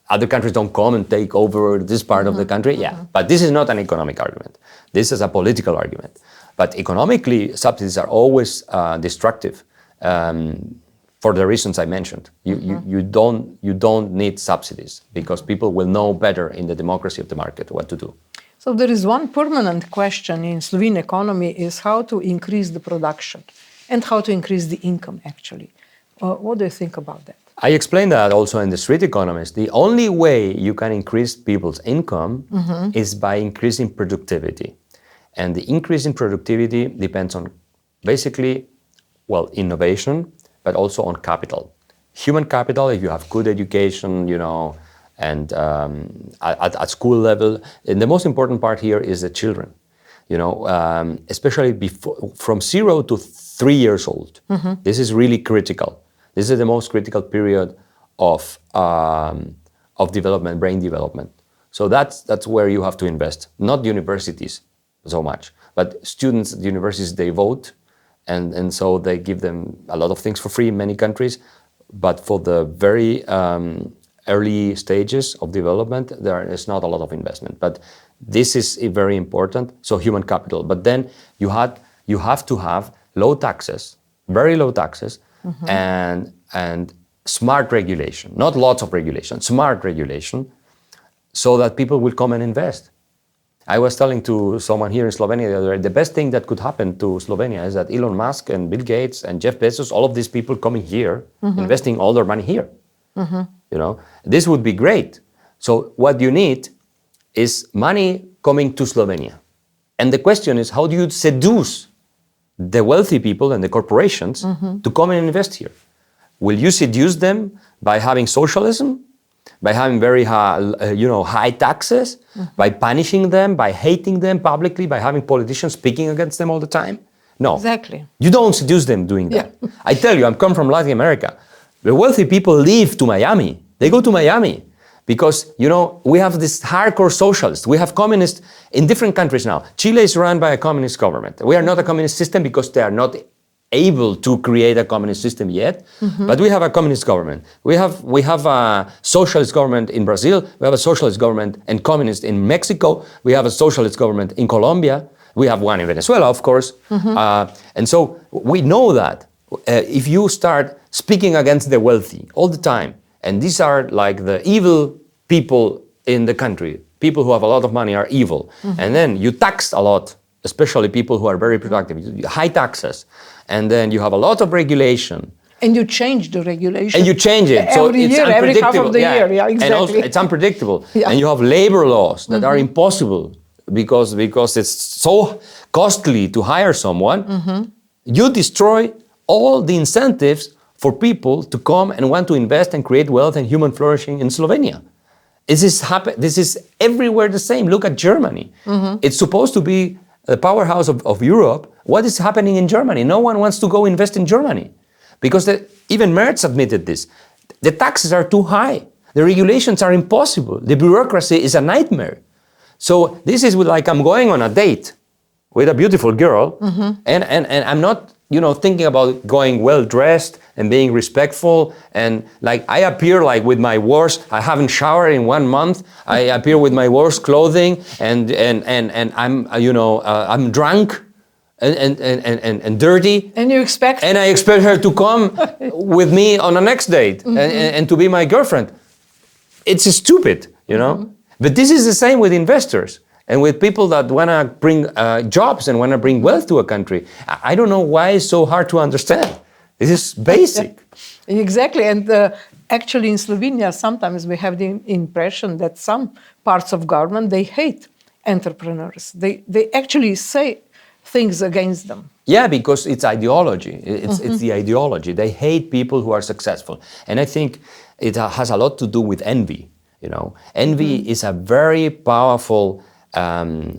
other countries don't come and take over this part of the country, But this is not an economic argument. This is a political argument. But economically, subsidies are always destructive. For the reasons I mentioned, you don't need subsidies, because people will know better in the democracy of the market what to do. So there is one permanent question in Slovene economy is how to increase the production and how to increase the income, actually. What do you think about that? I explained that also in the Street Economist. The only way you can increase people's income is by increasing productivity. And the increase in productivity depends on basically, innovation, but also on capital. Human capital, if you have good education, and at school level, and the most important part here is the children, especially from 0 to 3 years old. This is really critical. This is the most critical period of development, brain development. So that's where you have to invest, not universities so much, but students at universities, they vote, and so they give them a lot of things for free in many countries, but for the very early stages of development, there is not a lot of investment. But this is very important, so human capital. But then you have to have low taxes, very low taxes, and smart regulation, not lots of regulation, smart regulation, so that people will come and invest. I was telling to someone here in Slovenia the other day, the best thing that could happen to Slovenia is that Elon Musk and Bill Gates and Jeff Bezos, all of these people coming here, investing all their money here. This would be great. So what you need is money coming to Slovenia. And the question is, how do you seduce the wealthy people and the corporations to come and invest here? Will you seduce them by having socialism? By having very high taxes, by punishing them, by hating them publicly, by having politicians speaking against them all the time? No. Exactly. You don't seduce them doing that. I tell you, I'm come from Latin America. The wealthy people leave to Miami. They go to Miami because, we have this hardcore socialists. We have communists in different countries now. Chile is run by a communist government. We are not a communist system because they are not able to create a communist system yet, but we have a communist government. We have a socialist government in Brazil. We have a socialist government and communist in Mexico. We have a socialist government in Colombia. We have one in Venezuela, of course. And so we know that if you start speaking against the wealthy all the time, and these are like the evil people in the country, people who have a lot of money are evil, and then you tax a lot, especially people who are very productive, high taxes, and then you have a lot of regulation. And you change the regulation. And you change it. So every it's year, unpredictable. every half of the year. Yeah, exactly. And also it's unpredictable. Yeah. And you have labor laws that are impossible because it's so costly to hire someone. You destroy all the incentives for people to come and want to invest and create wealth and human flourishing in Slovenia. This is everywhere the same. Look at Germany. It's supposed to be the powerhouse of Europe. What is happening in Germany? No one wants to go invest in Germany because even Merz admitted this. The taxes are too high. The regulations are impossible. The bureaucracy is a nightmare. So this is like I'm going on a date with a beautiful girl, and I'm not thinking about going well dressed and being respectful, and like I appear like with my worst. I haven't showered in 1 month. I appear with my worst clothing, and I'm I'm drunk and dirty. And you expect? And I expect her to come with me on the next date and to be my girlfriend. It's stupid, But this is the same with investors. And with people that want to bring jobs and want to bring wealth to a country. I don't know why it's so hard to understand. This is basic. Exactly. And actually in Slovenia, sometimes we have the impression that some parts of government, they hate entrepreneurs. They actually say things against them. Yeah, because it's ideology. It's the ideology. They hate people who are successful. And I think it has a lot to do with envy. Envy is a very powerful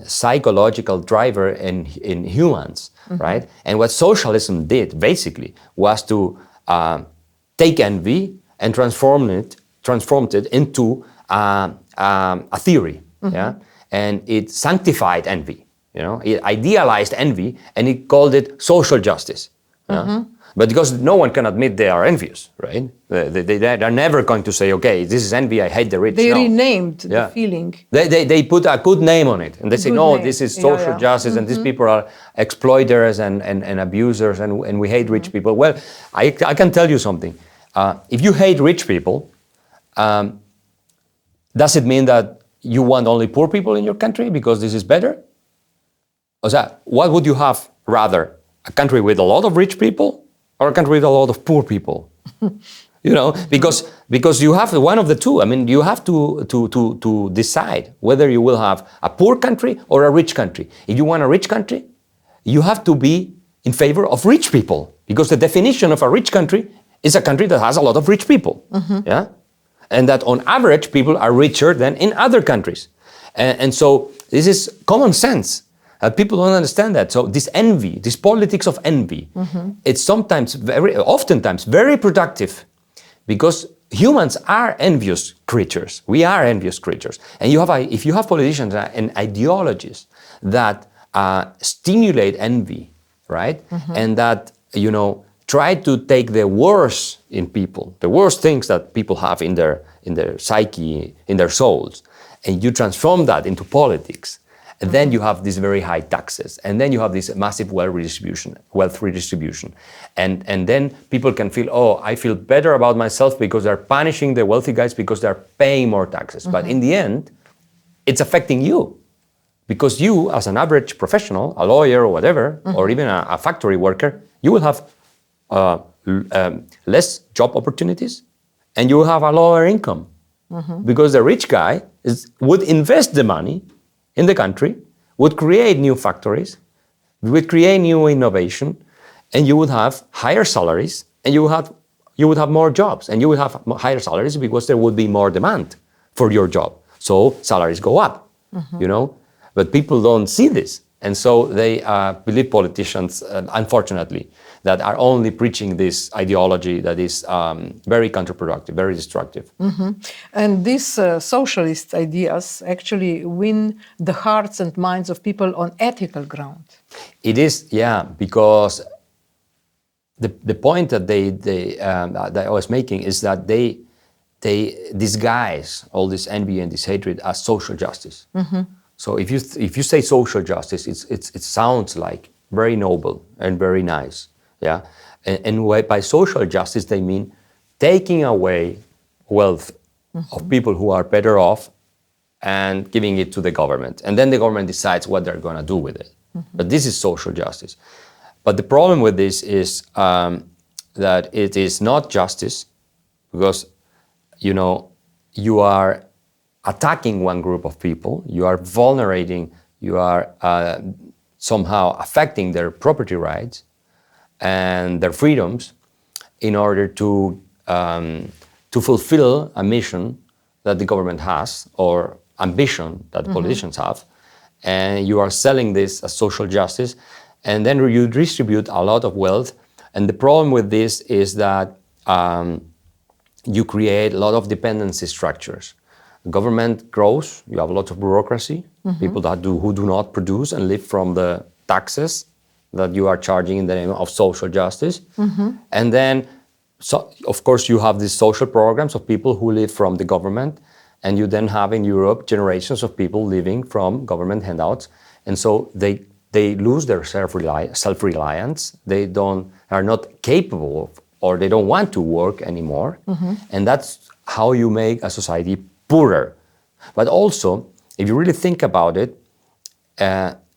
psychological driver in humans, right? And what socialism did basically was to take envy and transformed it into a theory, yeah. And it sanctified envy, It idealized envy and it called it social justice. Yeah? But because no one can admit they are envious, right? They're never going to say, okay, this is envy, I hate the rich. They renamed the feeling. They put a good name on it. And they say, no, this is social justice and these people are exploiters and abusers and we hate rich people. Well, I can tell you something. If you hate rich people, does it mean that you want only poor people in your country because this is better? O sea, what would you have rather? A country with a lot of rich people or a country with a lot of poor people? Because you have one of the two. I mean, you have to decide whether you will have a poor country or a rich country. If you want a rich country, you have to be in favor of rich people, because the definition of a rich country is a country that has a lot of rich people. Yeah, and that on average people are richer than in other countries, and so this is common sense. People don't understand that. So this envy, this politics of envy, it's oftentimes very productive, because humans are envious creatures. We are envious creatures. And if you have politicians and ideologies that stimulate envy, right? And that, try to take the worst in people, the worst things that people have in their psyche, in their souls, and you transform that into politics. And then you have these very high taxes, and then you have this massive wealth redistribution. And then people can feel, oh, I feel better about myself because they're punishing the wealthy guys because they're paying more taxes. But in the end, it's affecting you, because you, as an average professional, a lawyer or whatever, or even a factory worker, you will have less job opportunities, and you will have a lower income, because the rich guy would invest the money in the country, would create new factories, would create new innovation, and you would have higher salaries, and you would have more jobs, and you would have higher salaries because there would be more demand for your job. So salaries go up, But people don't see this, and so they believe politicians, unfortunately, that are only preaching this ideology that is very counterproductive, very destructive. And these socialist ideas actually win the hearts and minds of people on ethical ground. It is, because the point that that I was making is that they disguise all this envy and this hatred as social justice. So if you say social justice, it sounds like very noble and very nice. Yeah, and by social justice they mean taking away wealth of people who are better off and giving it to the government, and then the government decides what they're going to do with it. But this is social justice. But the problem with this is that it is not justice, because you are attacking one group of people, you are vulnerating, you are somehow affecting their property rights and their freedoms in order to fulfill a mission that the government has, or ambition that politicians have, and you are selling this as social justice, and then you distribute a lot of wealth. And the problem with this is that you create a lot of dependency structures. Government grows, you have a lot of bureaucracy, people who do not produce and live from the taxes that you are charging in the name of social justice. And then, so, of course, you have these social programs of people who live from the government, and you then have in Europe generations of people living from government handouts. And so they lose their self-reliance. They are not capable of, or they don't want to work anymore. And that's how you make a society poorer. But also, if you really think about it,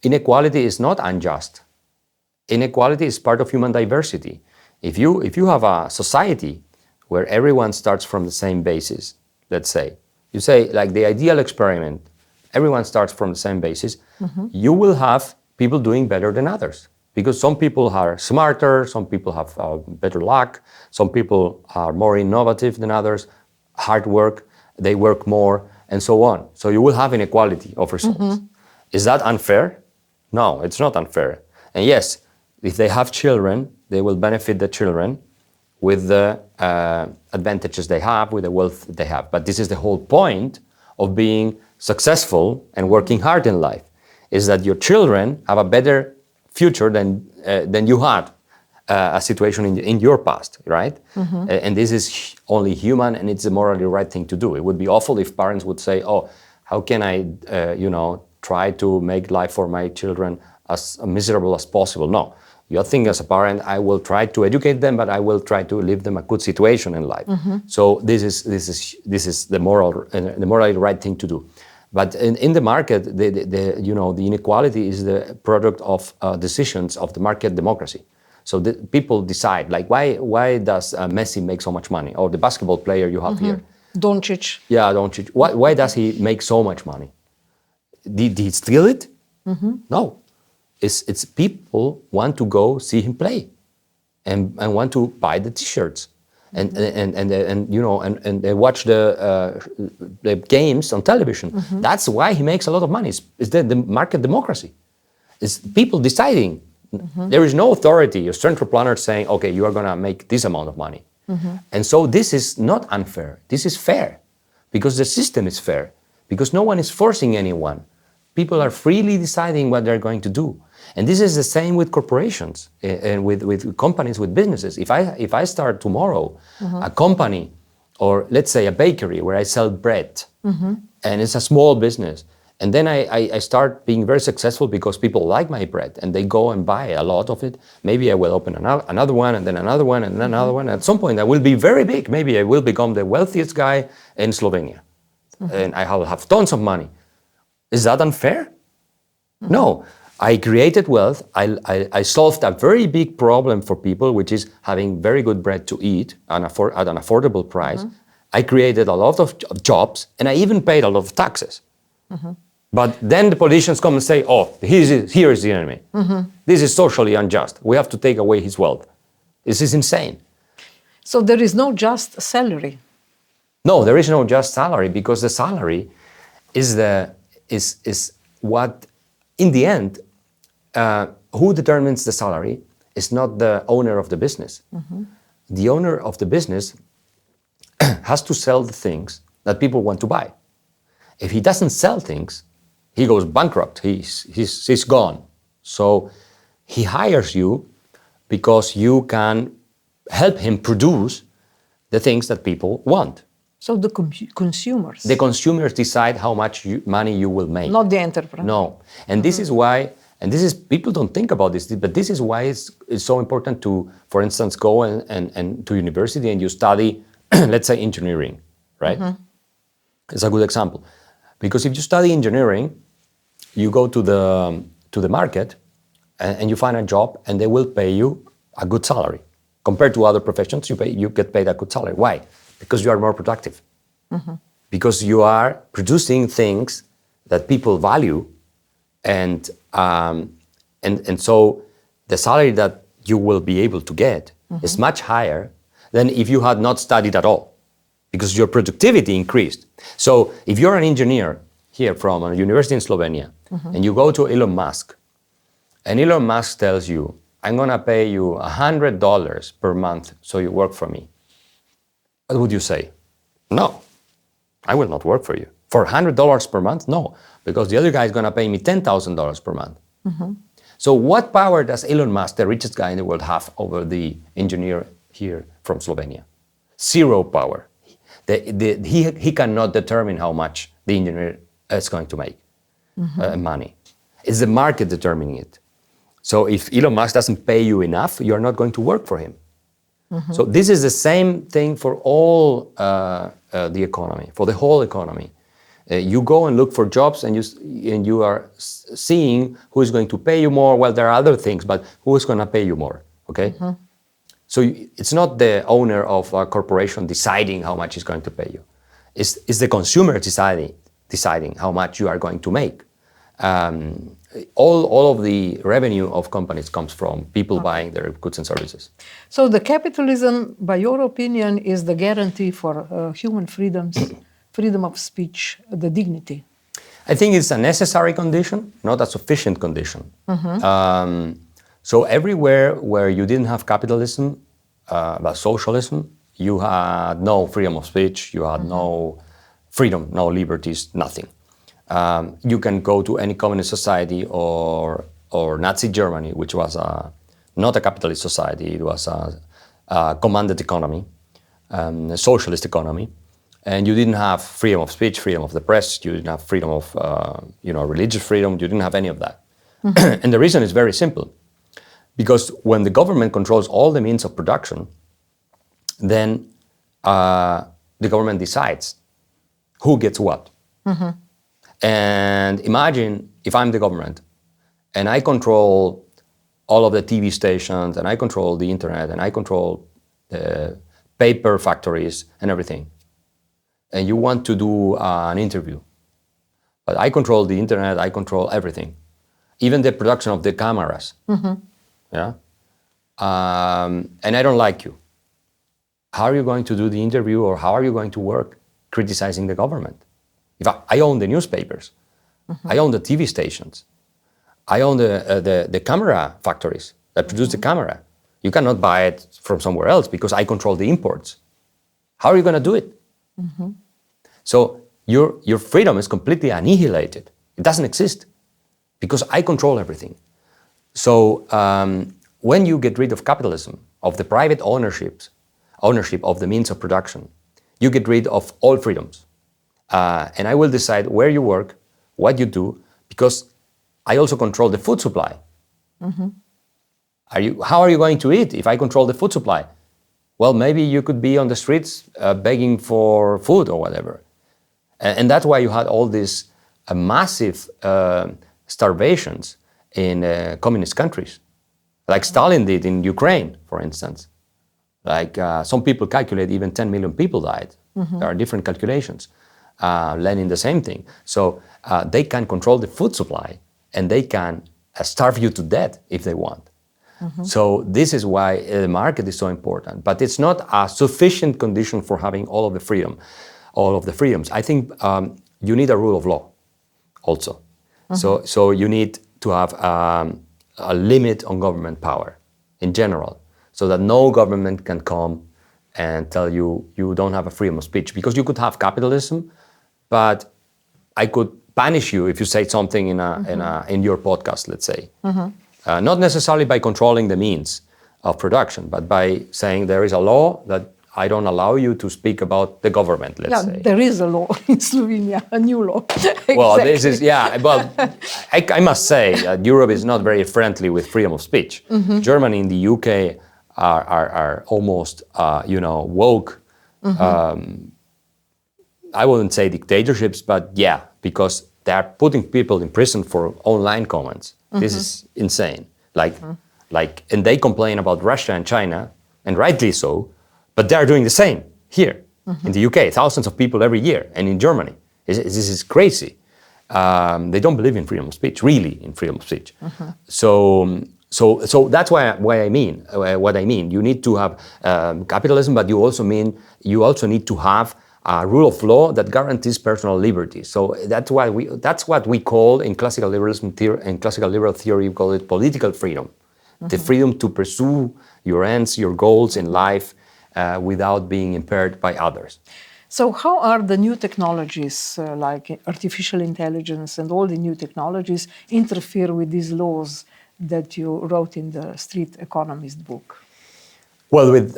inequality is not unjust. Inequality is part of human diversity. If you have a society where everyone starts from the same basis, let's say, you say like the ideal experiment, everyone starts from the same basis, you will have people doing better than others. Because some people are smarter, some people have better luck, some people are more innovative than others, hard work, they work more, and so on. So you will have inequality of results. Is that unfair? No, it's not unfair. And yes, if they have children, they will benefit the children with the advantages they have, with the wealth they have. But this is the whole point of being successful and working hard in life, is that your children have a better future than you had a situation in your past, right? And this is only human, and it's the morally right thing to do. It would be awful if parents would say, oh, how can I, try to make life for my children as miserable as possible? No. You think as a parent, I will try to educate them, but I will try to leave them a good situation in life. So this is the morally right thing to do. But in the market, the inequality is the product of decisions of the market democracy. So the people decide, like, why does Messi make so much money? Or the basketball player you have here. Doncic. Yeah, Doncic. Why does he make so much money? Did he steal it? No. It's people want to go see him play, and want to buy the T-shirts, and they watch the games on television. That's why he makes a lot of money. It's the market democracy. It's people deciding. There is no authority or central planner saying, okay, you are going to make this amount of money. And so this is not unfair. This is fair, because the system is fair, because no one is forcing anyone. People are freely deciding what they're going to do. And this is the same with corporations and with companies, with businesses. If I start tomorrow a company, or let's say a bakery where I sell bread, and it's a small business, and then I start being very successful because people like my bread and they go and buy a lot of it, maybe I will open another one, and then another one, and then another one. At some point I will be very big. Maybe I will become the wealthiest guy in Slovenia. And I will have tons of money. Is that unfair? No. I created wealth. I solved a very big problem for people, which is having very good bread to eat at an affordable price. I created a lot of jobs, and I even paid a lot of taxes. But then the politicians come and say, oh, here is the enemy. This is socially unjust. We have to take away his wealth. This is insane. So there is no just salary? No, there is no just salary, because the salary is what, in the end, who determines the salary is not the owner of the business. The owner of the business has to sell the things that people want to buy. If he doesn't sell things, he goes bankrupt. He's gone. So he hires you because you can help him produce the things that people want. So the consumers? The consumers decide how much money you will make. Not the entrepreneur? No. And this is why, people don't think about this, but this is why it's so important to, for instance, go and to university and you study, let's say, engineering, right? It's a good example. Because if you study engineering, you go to the market and you find a job, and they will pay you a good salary. Compared to other professions, you get paid a good salary. Why? Because you are more productive. Because you are producing things that people value, and so the salary that you will be able to get is much higher than if you had not studied at all, because your productivity increased. So if you're an engineer here from a university in Slovenia, and you go to Elon Musk, and Elon Musk tells you, I'm going to pay you $100 per month so you work for me, what would you say? No, I will not work for you. For $100 per month? No, because the other guy is going to pay me $10,000 per month. So what power does Elon Musk, the richest guy in the world, have over the engineer here from Slovenia? Zero power. He cannot determine how much the engineer is going to make money. It's the market determining it. So if Elon Musk doesn't pay you enough, you're not going to work for him. So this is the same thing for all the economy, for the whole economy. You go and look for jobs, and you are seeing who is going to pay you more. Well, there are other things, but who is going to pay you more? Okay. So it's not the owner of a corporation deciding how much he's going to pay you. It's the consumer deciding how much you are going to make. All of the revenue of companies comes from people buying their goods and services. So the capitalism, by your opinion, is the guarantee for human freedoms, freedom of speech, the dignity? I think it's a necessary condition, not a sufficient condition. So everywhere where you didn't have capitalism, but socialism, you had no freedom of speech, you had no freedom, no liberties, nothing. You can go to any communist society or Nazi Germany, which was not a capitalist society, it was a commanded economy, a socialist economy, and you didn't have freedom of speech, freedom of the press, you didn't have freedom of religious freedom, you didn't have any of that. And the reason is very simple. Because when the government controls all the means of production, then the government decides who gets what. And imagine if I'm the government and I control all of the TV stations and I control the internet and I control the paper factories and everything. And you want to do an interview. But I control the internet, I control everything. Even the production of the cameras. Yeah, and I don't like you. How are you going to do the interview, or how are you going to work criticizing the government? If I own the newspapers, I own the TV stations, I own the camera factories that produce the camera. You cannot buy it from somewhere else because I control the imports. How are you going to do it? So your freedom is completely annihilated. It doesn't exist because I control everything. So when you get rid of capitalism, of the private ownership of the means of production, you get rid of all freedoms. And I will decide where you work, what you do, because I also control the food supply. How are you going to eat if I control the food supply? Well, maybe you could be on the streets begging for food or whatever. And that's why you had all these massive starvations in communist countries, like Stalin did in Ukraine, for instance. Like some people calculate even 10 million people died. There are different calculations. Lenin, the same thing. So they can control the food supply and they can starve you to death if they want. So this is why the market is so important. But it's not a sufficient condition for having all of the freedoms. I think you need a rule of law also. So you need to have a limit on government power in general, so that no government can come and tell you you don't have a freedom of speech. Because you could have capitalism, but I could punish you if you say something in your podcast, let's say. Not necessarily by controlling the means of production, but by saying there is a law that I don't allow you to speak about the government, let's say. There is a law in Slovenia, a new law. Well, this is, I must say that Europe is not very friendly with freedom of speech. Germany and the UK are almost, woke. I wouldn't say dictatorships, but yeah, because they are putting people in prison for online comments. This is insane. And they complain about Russia and China, and rightly so, but they are doing the same here in the UK, thousands of people every year, and in Germany. This is crazy. They don't believe in freedom of speech, really in freedom of speech. So that's what I mean. You need to have capitalism, but you also need to have a rule of law that guarantees personal liberty. So that's what we call in classical liberalism in classical liberal theory, we call it political freedom. The freedom to pursue your ends, your goals in life without being impaired by others. So how are the new technologies like artificial intelligence and all the new technologies interfere with these laws that you wrote in the Street Economist book? Well, with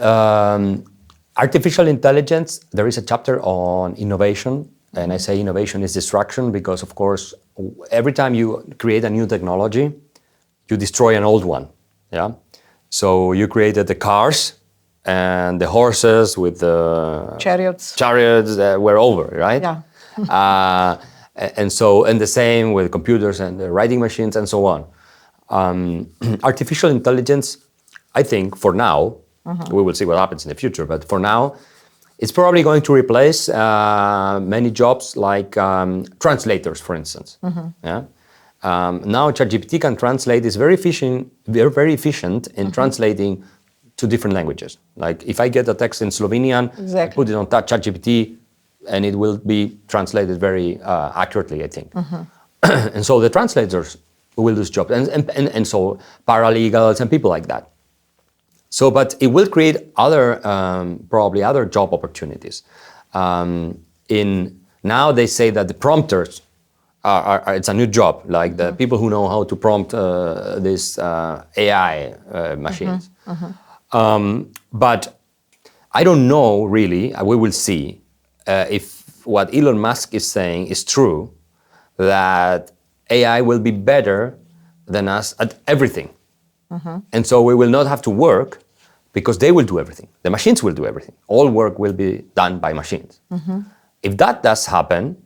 artificial intelligence, there is a chapter on innovation. And I say innovation is destruction because, of course, every time you create a new technology, you destroy an old one. Yeah. So you created the cars and the horses with the Chariots were over, right? Yeah. And the same with computers and the writing machines and so on. Artificial intelligence, I think, for now, we will see what happens in the future, but for now, it's probably going to replace many jobs like translators, for instance. Yeah? Now ChatGPT can translate, is very efficient in translating to different languages. Like if I get a text in Slovenian, I put it on ChatGPT and it will be translated very accurately, I think. And so the translators will lose jobs, and so paralegals and people like that. So, but it will create other, probably other job opportunities. Now they say that the prompters it's a new job, like the people who know how to prompt these AI machines. But I don't know really, we will see if what Elon Musk is saying is true, that AI will be better than us at everything. And so we will not have to work because they will do everything. The machines will do everything. All work will be done by machines. If that does happen,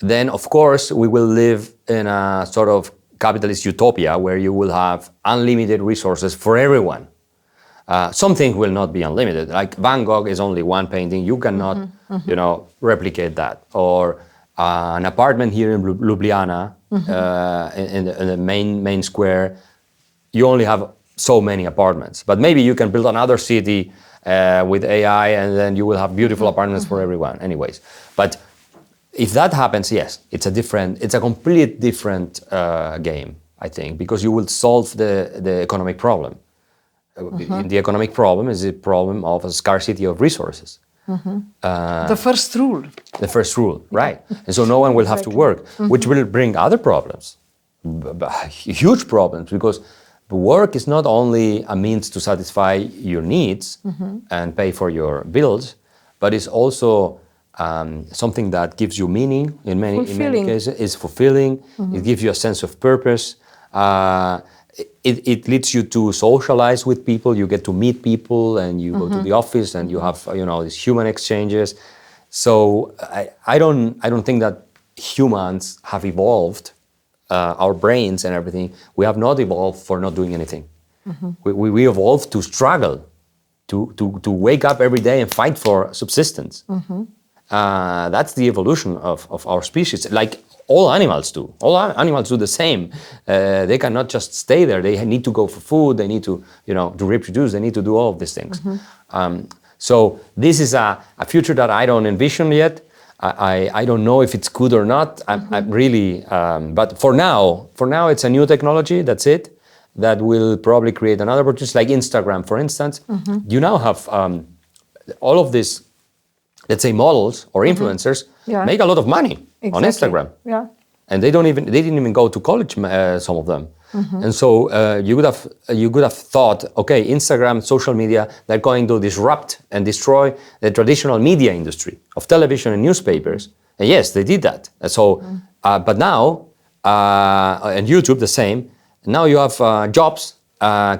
then of course we will live in a sort of capitalist utopia where you will have unlimited resources for everyone. Some things will not be unlimited. Like Van Gogh is only one painting. You cannot, replicate that. Or an apartment here in Ljubljana, in the main square, you only have so many apartments. But maybe you can build another city with AI, and then you will have beautiful apartments for everyone. Anyways, but if that happens, yes, it's a complete different game, I think, because you will solve the economic problem. The economic problem is a problem of a scarcity of resources. The first rule. The first rule, right. And so no one will have to work, which will bring other problems, huge problems, because work is not only a means to satisfy your needs and pay for your bills, but it's also something that gives you meaning in many cases. It's fulfilling. It gives you a sense of purpose. It leads you to socialize with people. You get to meet people, and you go to the office, and you have these human exchanges. So I don't think that humans have evolved. Our brains and everything, we have not evolved for not doing anything. We evolved to struggle, to wake up every day and fight for subsistence. That's the evolution of our species, like all animals do. All animals do the same. They cannot just stay there. They need to go for food. They need to, to reproduce. They need to do all of these things. So this is a future that I don't envision yet. I don't know if it's good or not. I really, but for now, it's a new technology. That's it. That will probably create another opportunity, like Instagram, for instance. You now have all of these, let's say, models or influencers make a lot of money on Instagram. Yeah. And they didn't even go to college, some of them. And so you could have thought, okay, Instagram, social media, they're going to disrupt and destroy the traditional media industry of television and newspapers. And yes, they did that. And so, but now, and YouTube the same. Now you have jobs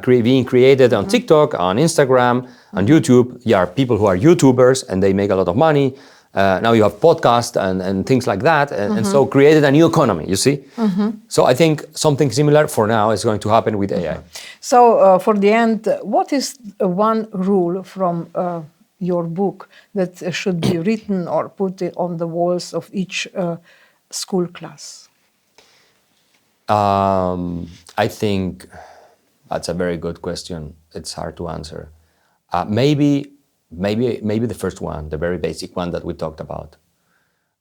being created on TikTok, on Instagram, on YouTube. You are people who are YouTubers and they make a lot of money. Now you have podcasts and things like that, and so created a new economy, you see? So I think something similar for now is going to happen with AI. So for the end, what is one rule from your book that should be written or put on the walls of each school class? I think that's a very good question. It's hard to answer. Maybe the first one, the very basic one that we talked about,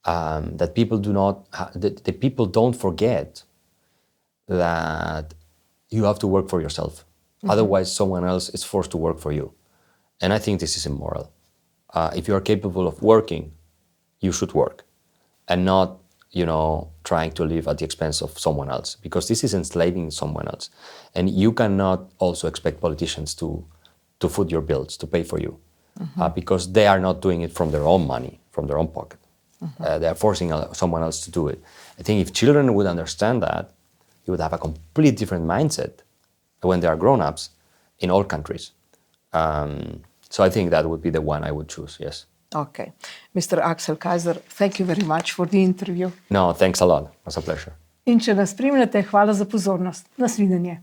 that people the people don't forget that you have to work for yourself. Otherwise, someone else is forced to work for you. And I think this is immoral. If you are capable of working, you should work and not, trying to live at the expense of someone else, because this is enslaving someone else. And you cannot also expect politicians to foot your bills, to pay for you, because they are not doing it from their own money, from their own pocket. They are forcing someone else to do it. I think if children would understand that, you would have a completely different mindset when they are grown-ups in all countries. So I think that would be the one I would choose, yes. Okay. Mr. Axel Kaiser, thank you very much for the interview. No, thanks a lot. It was a pleasure. In če nas spremljate, hvala za pozornost. Nasvidenje.